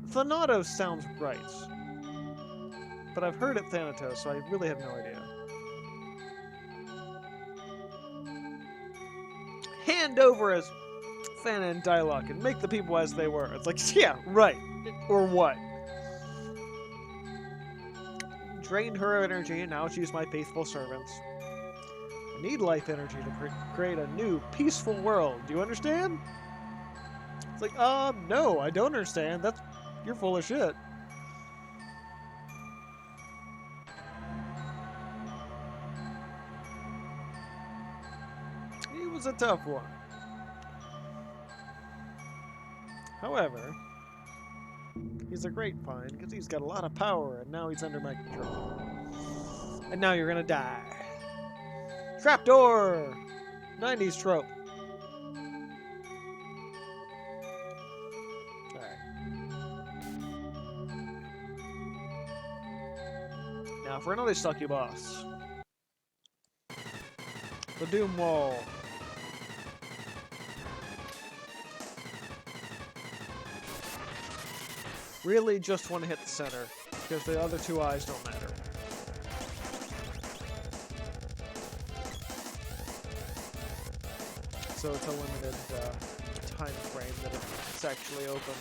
Thanatos sounds right. But I've heard it Thanatos, so I really have no idea. Hand over as Thana in dialogue and make the people as they were. It's like, yeah, right. Or what? Drained her energy, and now she's my faithful servant. I need life energy to create a new, peaceful world. Do you understand? It's like, no, I don't understand. You're full of shit. It was a tough one. However, he's a great find because he's got a lot of power and now he's under my control. And now you're gonna die. Trapdoor! 90s trope. Now for another succubus. The Doom Wall. Really just want to hit the center, because the other two eyes don't matter. So it's a limited time frame that it's actually open.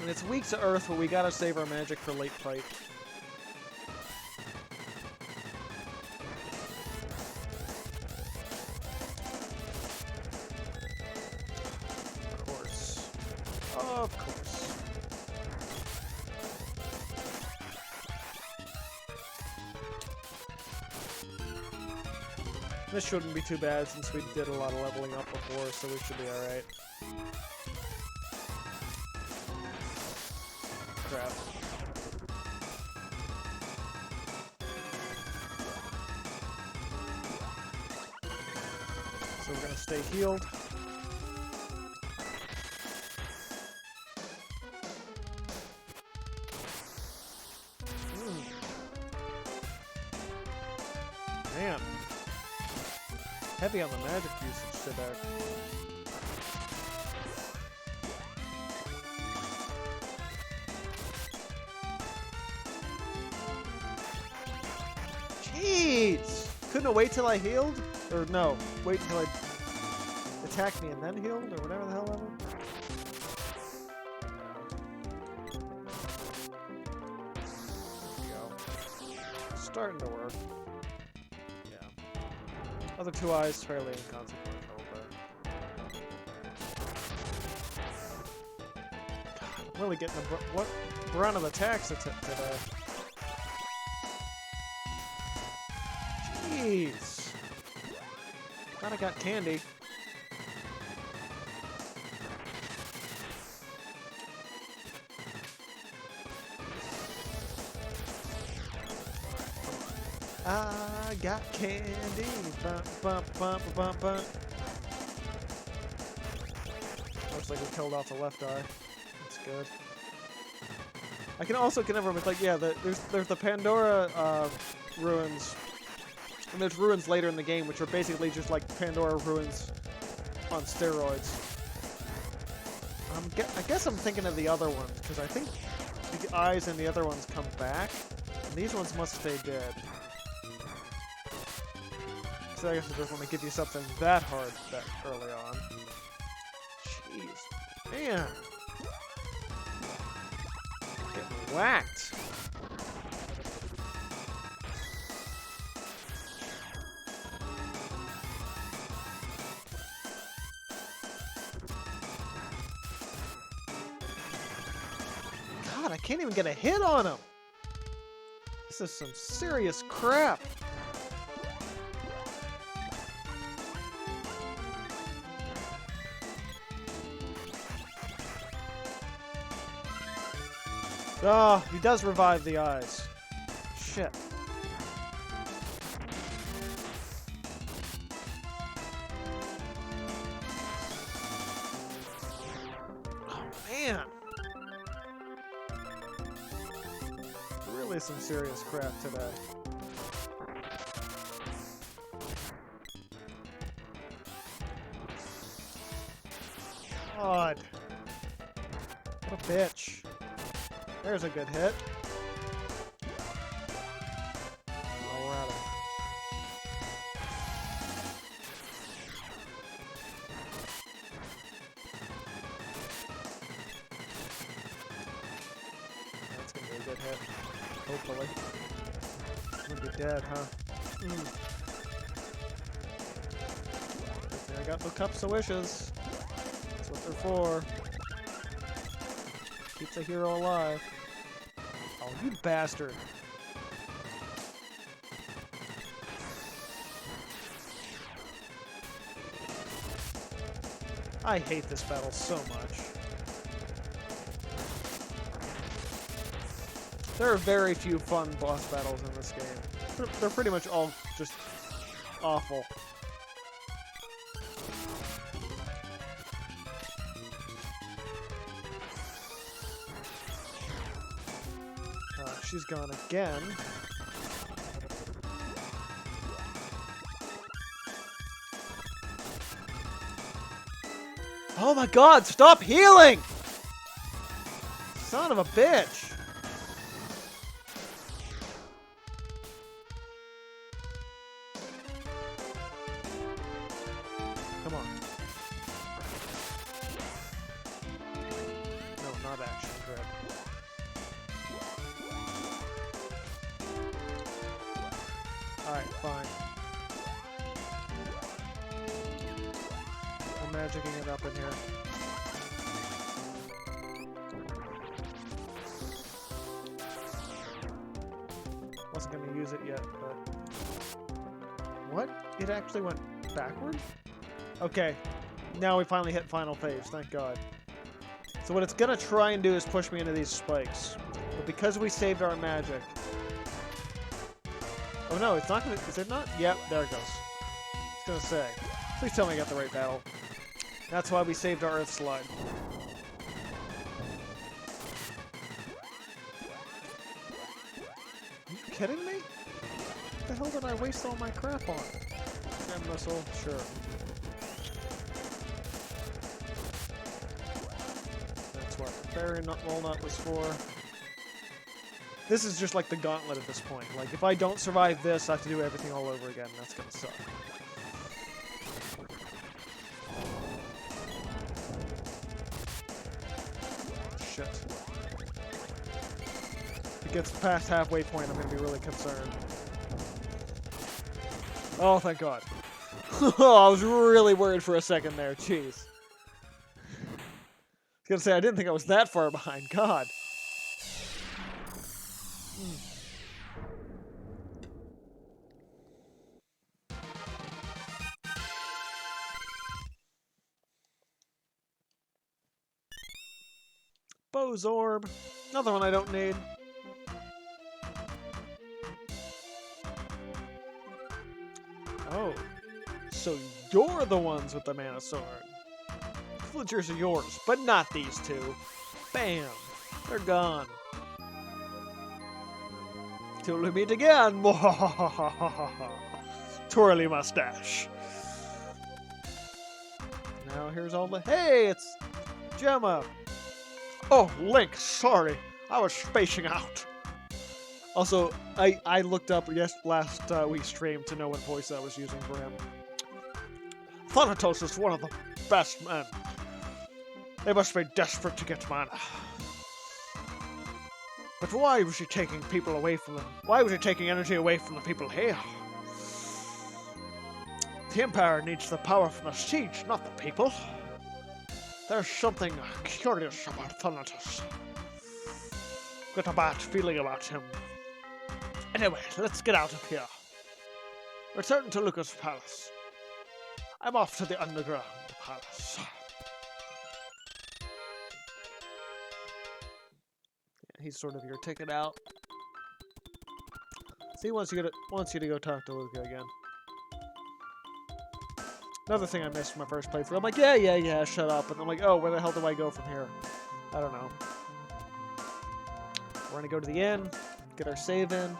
And it's weak to Earth, but we gotta save our magic for late fight. Of course. Of course. This shouldn't be too bad since we did a lot of leveling up before, so we should be alright. Crap. So we're gonna stay healed. Man. Heavy on the magic usage today. Jeez! Couldn't have wait till I healed? Or no, wait till I attacked me and then healed? Or whatever the hell that was? There we go. Starting to work. Other two eyes, fairly inconsequential, but... God, I'm really getting a run of attacks today. Jeez! Thought I got candy. I got candy. Bump, bump, bump, bump, bump. Looks like we killed off the left eye. That's good. I can also remember, like, yeah, there's the Pandora ruins, and there's ruins later in the game, which are basically just like Pandora ruins on steroids. I guess I'm thinking of the other ones, because I think the eyes in the other ones come back, and these ones must stay dead. So I guess I just want to give you something that hard that early on. Jeez. Man. Getting whacked. God, I can't even get a hit on him. This is some serious crap. Oh, he does revive the eyes. Shit. Oh, man. Really some serious crap today. God. What a bitch. There's a good hit. Oh, we're out of That's gonna be a good hit. Hopefully. I'm gonna be dead, huh? I got no cups of wishes. That's what they're for. Keeps a hero alive. Oh, you bastard. I hate this battle so much. There are very few fun boss battles in this game. They're pretty much all just awful. she's gone again. Oh my god, stop healing! Son of a bitch! Come on. No, not action grip. Alright, fine. I'm magicking it up in here. Wasn't gonna use it yet, but... What? It actually went backward? Okay, now we finally hit final phase, thank God. So what it's gonna try and do is push me into these spikes. But because we saved our magic... Oh no, it's not gonna... Is it not? Yep, there it goes. It's gonna say. Please tell me I got the right battle. That's why we saved our Earth Slide. Are you kidding me? What the hell did I waste all my crap on? Sand missile, sure. That's what the fairy walnut was for. This is just like the gauntlet at this point. Like, if I don't survive this, I have to do everything all over again. That's gonna suck. Shit. If it gets past halfway point, I'm gonna be really concerned. Oh, thank God. I was really worried for a second there. Jeez. I was gonna say, I didn't think I was that far behind. God. Bow's Orb. Another one I don't need. Oh. So you're the ones with the Mana Sword. Villagers are yours, but not these two. Bam. They're gone. Till we meet again. Twirly mustache. Now here's all the... Hey, it's Gemma. Oh, Link, sorry. I was spacing out. Also, I looked up last week's stream to know what voice I was using for him. Thanatos is one of the best men. They must be desperate to get mana. But why was he taking people away from them? Why was he taking energy away from the people here? The Empire needs the power from the siege, not the people. There's something curious about Thanatos. Got a bad feeling about him. Anyway, let's get out of here. Return to Lucas Palace. I'm off to the underground palace. Yeah, he's sort of your ticket out. See, he wants you to go talk to Luca again. Another thing I missed from my first playthrough. I'm like, yeah, shut up. And I'm like, oh, where the hell do I go from here? I don't know. We're gonna go to the inn, get our save in.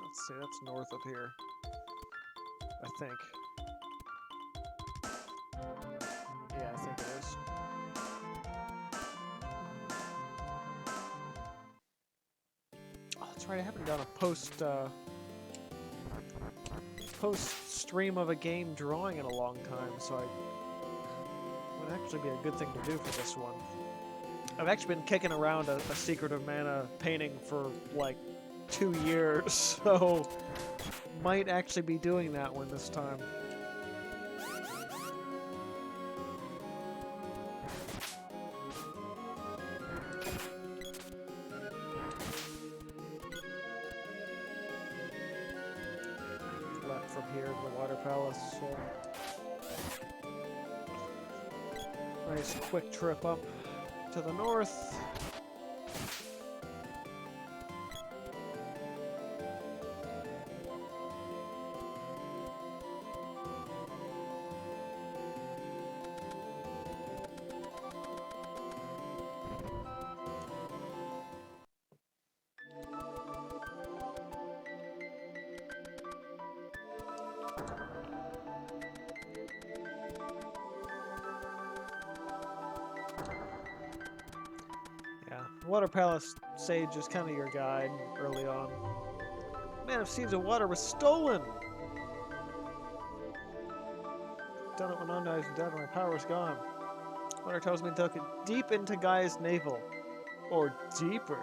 Let's see, that's north of here. I think. Yeah, I think it is. Oh, that's right, I haven't done a post stream of a game drawing in a long time, so it would actually be a good thing to do for this one. I've actually been kicking around a Secret of Mana painting for like 2 years, so might actually be doing that one this time. from here to the Water Palace, so... Nice quick trip up to the north. Water Palace Sage is kind of your guide early on. Man, it seems the water was stolen! Done it when Undine's dead, my power is gone. Water tells me to look deep into Gaia's navel. Or deeper.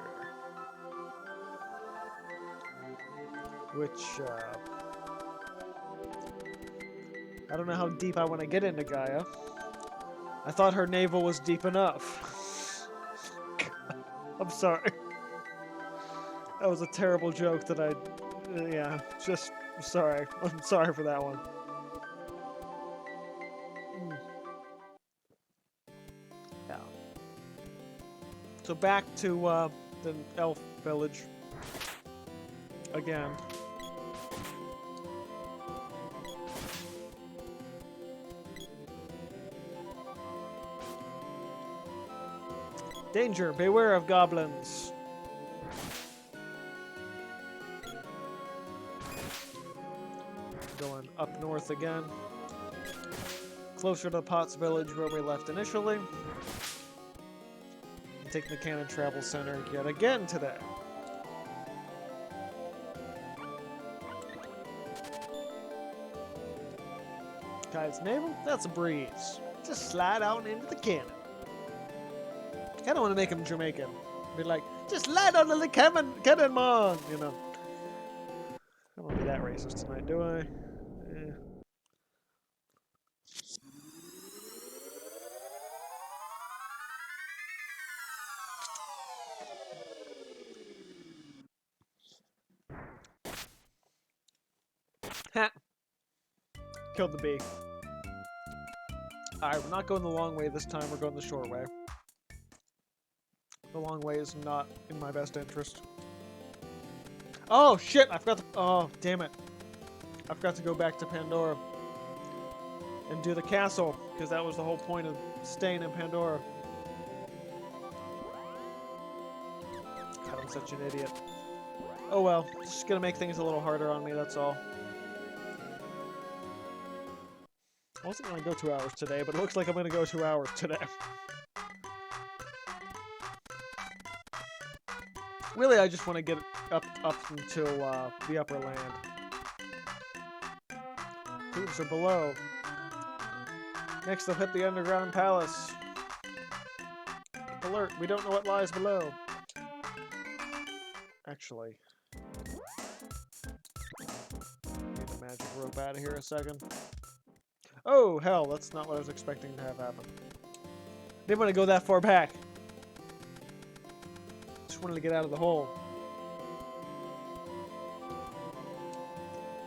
Which, I don't know how deep I want to get into Gaia. I thought her navel was deep enough. I'm sorry. That was a terrible joke that I... yeah, just... sorry. I'm sorry for that one. Yeah. So back to the elf village. Again. Danger! Beware of goblins! Going up north again. Closer to the Potts village where we left initially. Taking the Cannon Travel Center yet again today. Guy's navel? That's a breeze. Just slide out into the cannon. I kind of want to make him Jamaican. Be like, just slide out into the cannon, man! You know. I don't want to be that racist tonight, do I? Eh. Ha! Killed the bee. Alright, we're not going the long way this time, we're going the short way. The long way is not in my best interest. Oh, shit! I forgot to... oh, damn it. I forgot to go back to Pandora. And do the castle, because that was the whole point of staying in Pandora. God, I'm such an idiot. Oh well, just gonna make things a little harder on me, that's all. I wasn't gonna go 2 hours today, but it looks like I'm gonna go 2 hours today. Really, I just want to get up until the upper land. Troops are below. Next, they'll hit the underground palace. Alert! We don't know what lies below. Actually, need the magic rope out of here a second. Oh hell! That's not what I was expecting to have happen. Didn't want to go that far back. Just wanted to get out of the hole.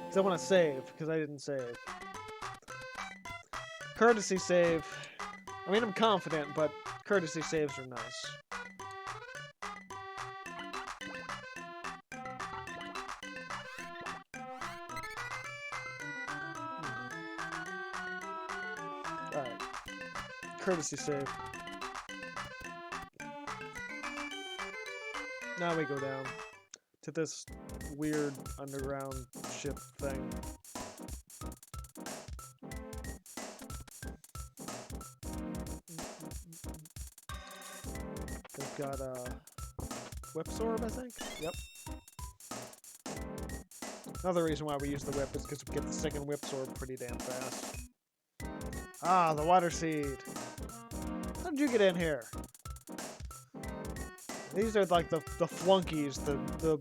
Because I want to save, because I didn't save. Courtesy save. I mean, I'm confident, but courtesy saves are nice. Alright. Courtesy save. Now we go down to this weird underground ship thing. They've got a whip sword, I think? Yep. Another reason why we use the whip is because we get the second whip sword pretty damn fast. Ah, the water seed. How did you get in here? These are like the flunkies, the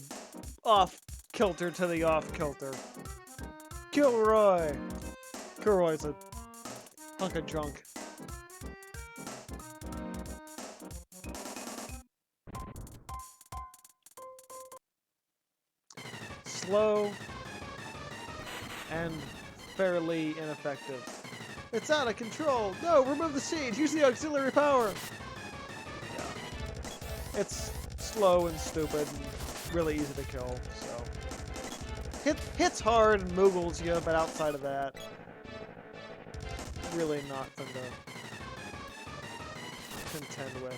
off-kilter to the off-kilter. Kilroy! Kilroy's a hunk of junk. Slow. and fairly ineffective. It's out of control! No, remove the siege! Use the auxiliary power! Yeah. It's slow and stupid and really easy to kill, so. Hits hard and moogles you, but outside of that, really nothing to contend with.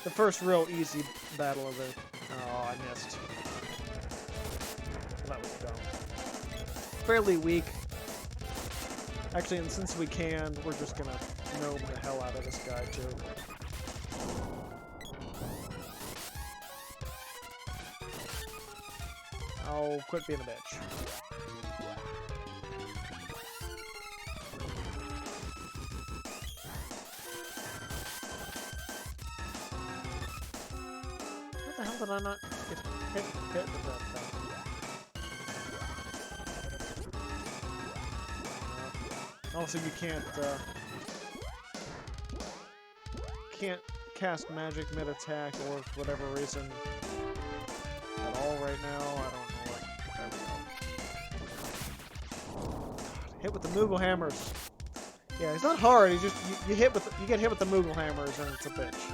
The first real easy battle of it. Oh, I missed. That was dumb. Fairly weak. Actually, and since we can, we're just gonna gnome the hell out of this guy, too. Oh, quit being a bitch. What the hell did I not get hit with that thing? Also, you can't cast magic mid-attack or for whatever reason at all right now. I don't know what. There we go. Hit with the Moogle hammers. Yeah, it's not hard. You just you get hit with the Moogle hammers and it's a bitch.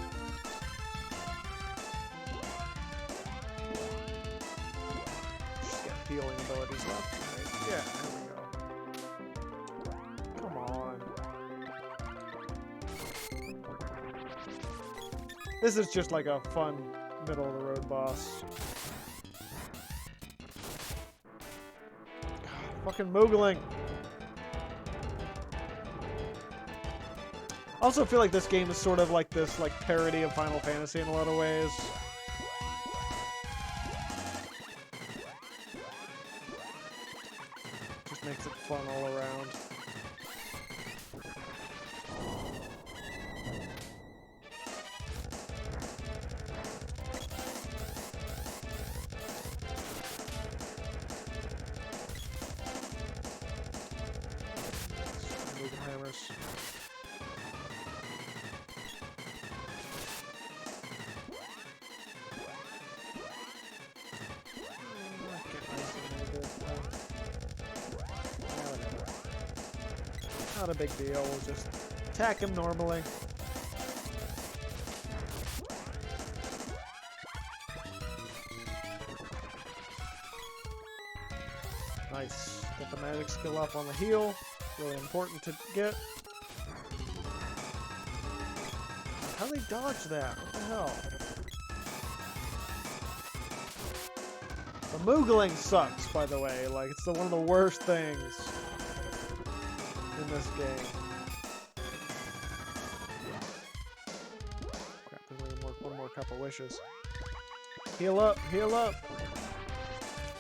Just got healing abilities left. Right? Yeah, there we go. Come on. This is just like a fun middle of the road boss. Fucking moogling. I also feel like this game is sort of like this parody of Final Fantasy in a lot of ways. Just makes it fun all around. Hammers. Not a big deal, we'll just attack him normally. Nice. Get the magic skill up on the heal. Really important to get. How do they dodge that? What the hell? The moogling sucks, by the way. Like, it's one of the worst things in this game. Crap, there's only one more cup of wishes. Heal up, heal up.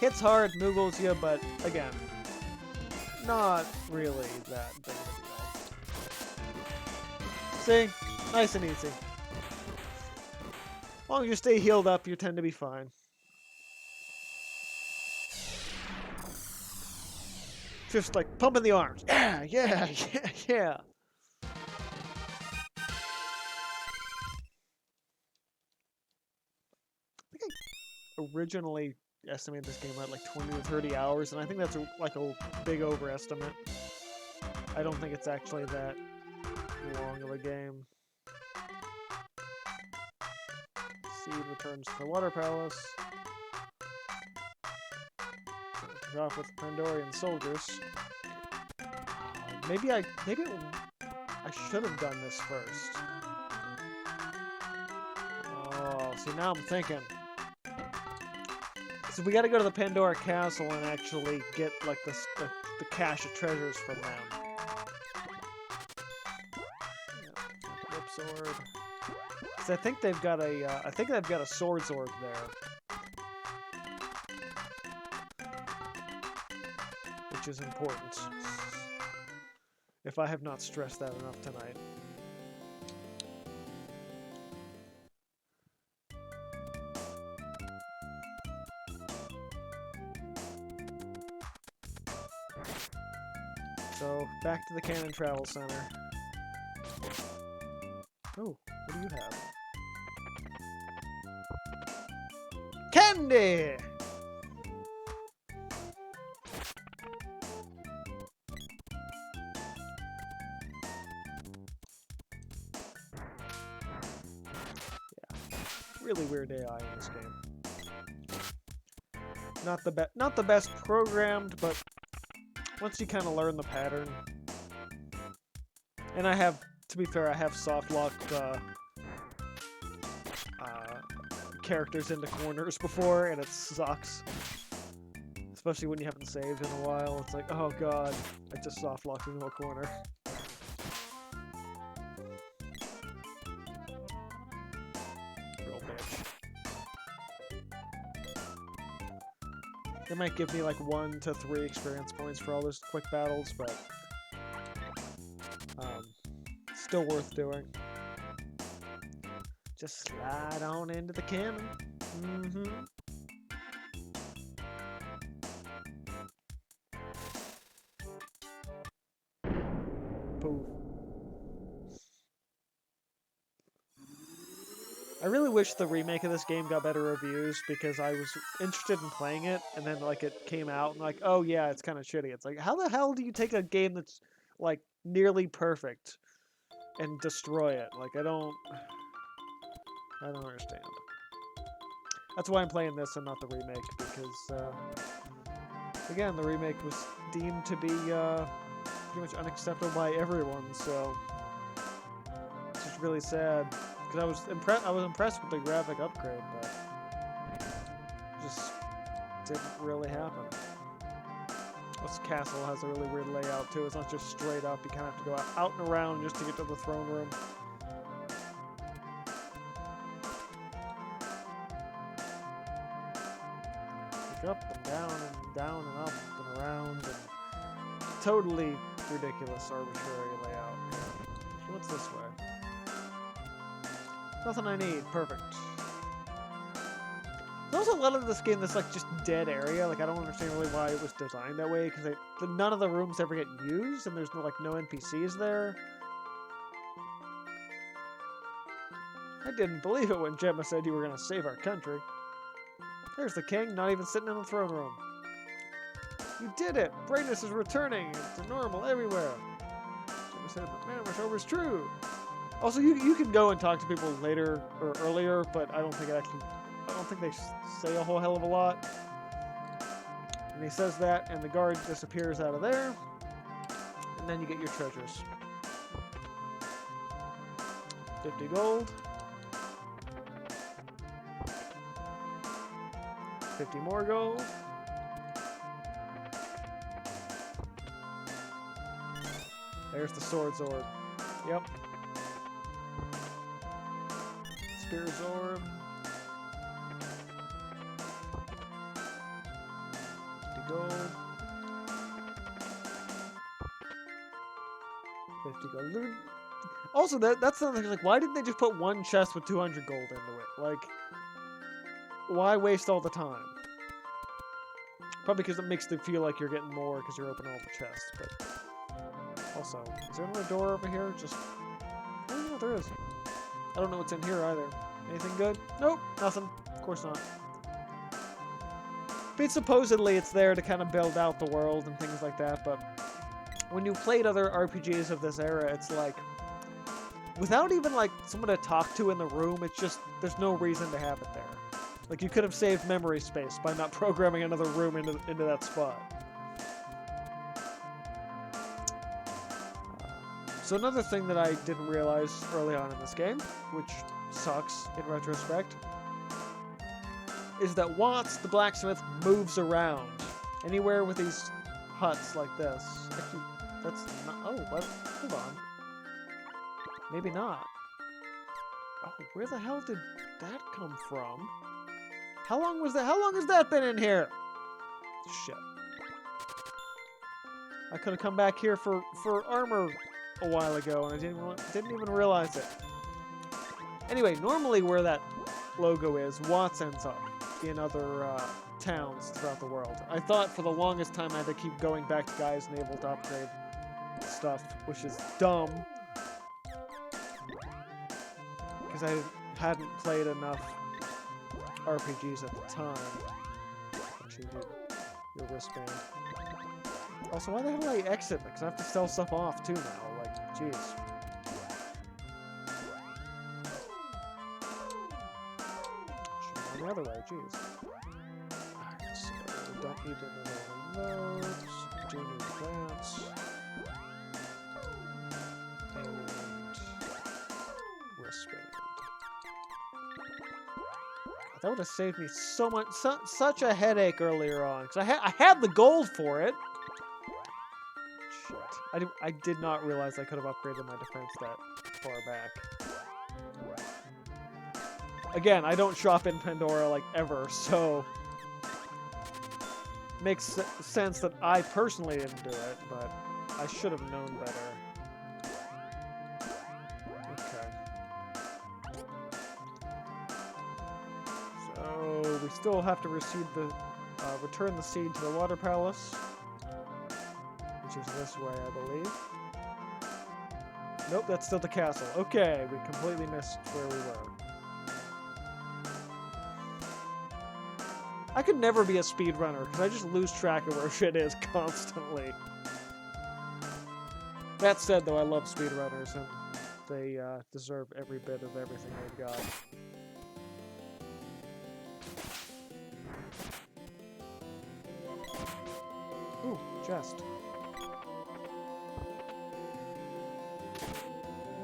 Hits hard, moogles you, but again, not really that big of a deal. See? Nice and easy. As long as you stay healed up, you tend to be fine. Just like pumping the arms. Yeah, yeah, yeah, yeah. I think I originally estimated this game at like 20 to 30 hours, and I think that's like a big overestimate. I don't think it's actually that long of a game. Seed returns to the Water Palace. Off with Pandorian soldiers. Maybe I should have done this first. Oh, see, now I'm thinking. So we got to go to the Pandora Castle and actually get like the cache of treasures from them. Yeah, whip sword. So I think they've got a sword orb there. Which is important, if I have not stressed that enough tonight. So, back to the Cannon Travel Center. Oh, what do you have? Candy! really weird AI in this game. Not the best programmed, but once you kind of learn the pattern. And I have, to be fair, I have soft locked characters into corners before, and it sucks. Especially when you haven't saved in a while. It's like, oh god, I just soft locked into a corner. Real bitch. They might give me like 1 to 3 experience points for all those quick battles, but still worth doing. Just slide on into the cannon. Poof. I really wish the remake of this game got better reviews because I was interested in playing it, and then like it came out and like, oh yeah, it's kind of shitty. It's like, how the hell do you take a game that's like nearly perfect and destroy it? Like I don't understand. That's why I'm playing this and not the remake, because again, the remake was deemed to be pretty much unacceptable by everyone. So it's just really sad. Because I was impressed with the graphic upgrade, but it just didn't really happen. This castle has a really weird layout too. It's not just straight up. You kind of have to go out and around just to get to the throne room. Up and down and up and around, and totally ridiculous, arbitrary layout. So what's this way? Nothing I need. Perfect. There's also a lot of this game that's like just dead area. Like I don't understand really why it was designed that way, because none of the rooms ever get used, and there's no NPCs there. I didn't believe it when Gemma said you were gonna save our country. There's the king, not even sitting in the throne room. You did it! Brightness is returning to normal everywhere. Gemma said the man was true. Also, you can go and talk to people later or earlier, but I don't think they say a whole hell of a lot. And he says that, and the guard disappears out of there, and then you get your treasures. 50 gold. 50 more gold. There's the sword orb. Yep. Spear's orb. 50 gold. 50 gold. Also, that's the thing. Like, why didn't they just put one chest with 200 gold into it? Like, why waste all the time? Probably because it makes it feel like you're getting more because you're opening all the chests, but also, is there another door over here? Just, I don't know if there is. I don't know what's in here either. Anything good? Nope, nothing. Of course not. I mean, supposedly it's there to kind of build out the world and things like that, but when you played other RPGs of this era, it's like, without even like someone to talk to in the room, it's just, there's no reason to have it there. Like, you could have saved memory space by not programming another room into that spot. So another thing that I didn't realize early on in this game, which sucks in retrospect, is that Watts, the blacksmith, moves around. Anywhere with these huts like this. Actually, that's not... Oh, what? Hold on. Maybe not. Oh, where the hell did that come from? How long was that? How long has that been in here? Shit. I could have come back here for armor a while ago, and I didn't even realize it. Anyway, normally where that logo is, Watts ends up in other towns throughout the world. I thought for the longest time I had to keep going back to Guy's Navel to upgrade stuff, which is dumb. Because I hadn't played enough RPGs at the time. Actually, your wristband. Also, why the hell did I exit? Because I have to sell stuff off too now. Like, jeez. other way, jeez. Alright, so we don't need another one of those. Do need that. And wristband. That would have saved me so much, such a headache earlier on. Because I had the gold for it. Shit. I did not realize I could have upgraded my defense that far back. Again, I don't shop in Pandora, like, ever, so... Makes sense that I personally didn't do it, but I should have known better. Okay. So, we still have to receive the... return the seed to the Water Palace. Which is this way, I believe. Nope, that's still the castle. Okay, we completely missed where we were. I could never be a speedrunner, because I just lose track of where shit is constantly. That said, though, I love speedrunners, and they deserve every bit of everything they've got. Ooh, chest.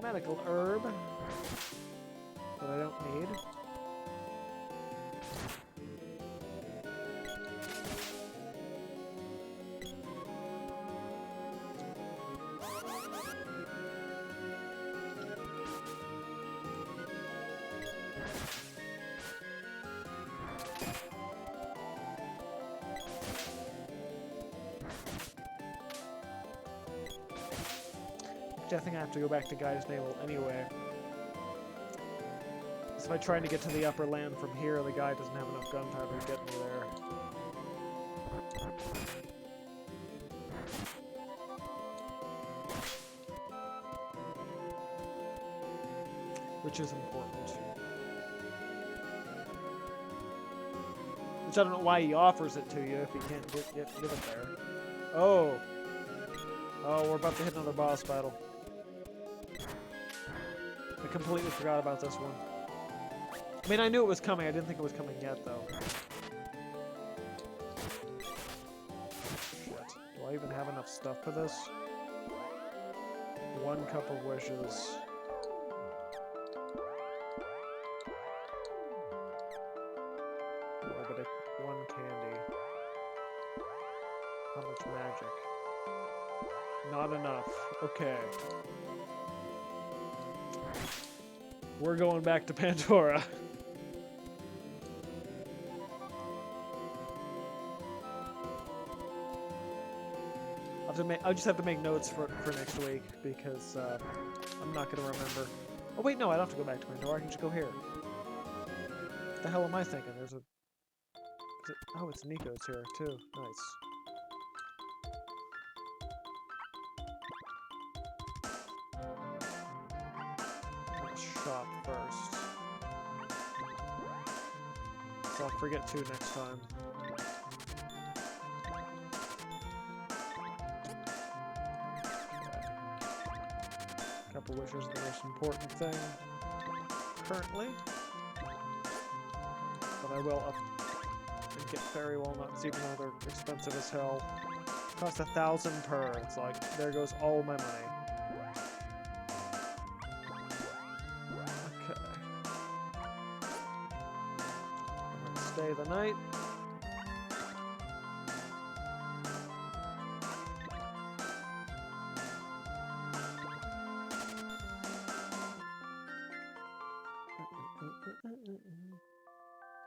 Medical herb that I don't need. I think I have to go back to Guy's Navel anyway. So if I try to get to the upper land from here, the guy doesn't have enough gunpowder to get me there. Which is important. Which I don't know why he offers it to you if he can't get it there. Oh! Oh, we're about to hit another boss battle. I completely forgot about this one. I mean, I knew it was coming. I didn't think it was coming yet, though. Shit. Do I even have enough stuff for this? 1 cup of wishes. Oh, but 1 candy. How much magic? Not enough. Okay. We're going back to Pandora. I'll just have to make notes for next week because I'm not going to remember. Oh wait, no, I don't have to go back to Pandora. I can just go here. What the hell am I thinking? There's a... Oh, it's Nico's here too. Nice. Shop first. So I'll forget to next time. Couple wishes are the most important thing currently. But I will up and get fairy walnuts, even though they're expensive as hell. Cost 1,000 per. It's like, there goes all my money. Stay the night.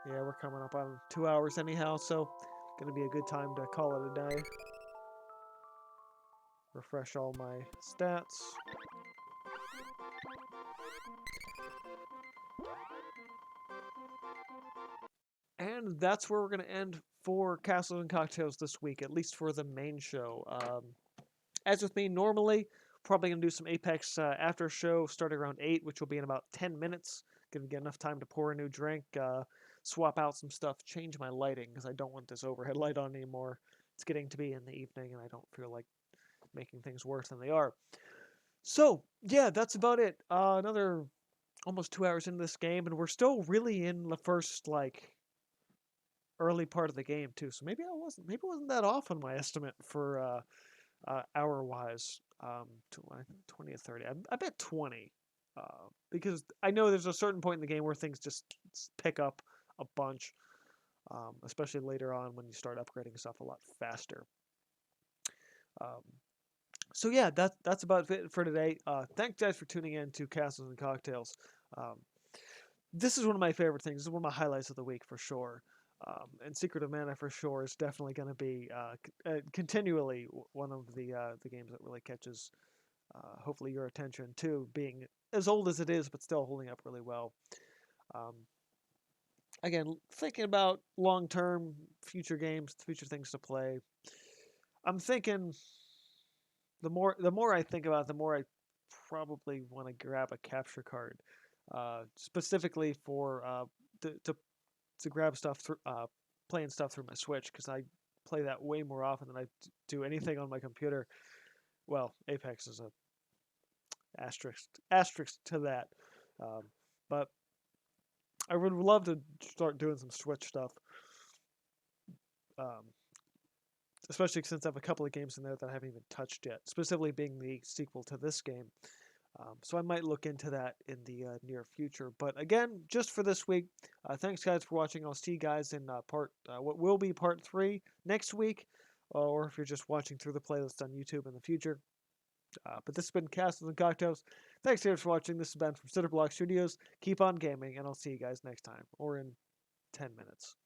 Yeah, we're coming up on 2 hours anyhow, so gonna be a good time to call it a day. Refresh all my stats. And that's where we're going to end for Castles and Cocktails this week, at least for the main show. As with me, normally, probably going to do some Apex after show starting around 8, which will be in about 10 minutes. Going to get enough time to pour a new drink, swap out some stuff, change my lighting, because I don't want this overhead light on anymore. It's getting to be in the evening, and I don't feel like making things worse than they are. So, yeah, that's about it. Another almost 2 hours into this game, and we're still really in the first, like, early part of the game too. So maybe it wasn't that off on my estimate for hour wise. 20 or 30. I bet 20. Because I know there's a certain point in the game where things just pick up a bunch, especially later on when you start upgrading stuff a lot faster. Um, so yeah, that's about it for today. Thanks guys for tuning in to Castles and Cocktails. Um, this is one of my favorite things. This is one of my highlights of the week for sure. And Secret of Mana for sure is definitely going to be continually one of the games that really catches hopefully your attention too, being as old as it is, but still holding up really well. Um, again, thinking about long-term future games, future things to play. I'm thinking the more I think about it, the more I probably want to grab a capture card, specifically for to grab stuff through playing stuff through my Switch because I play that way more often than I do anything on my computer. Well, Apex is a asterisk to that, um, but I would love to start doing some Switch stuff, um, especially since I have a couple of games in there that I haven't even touched yet, specifically being the sequel to this game. So I might look into that in the near future. But again, just for this week, thanks guys for watching. I'll see you guys in what will be part 3 next week, or if you're just watching through the playlist on YouTube in the future. But this has been Castles and Cocktails. Thanks guys for watching. This has been from Citterblock Studios. Keep on gaming, and I'll see you guys next time, or in 10 minutes.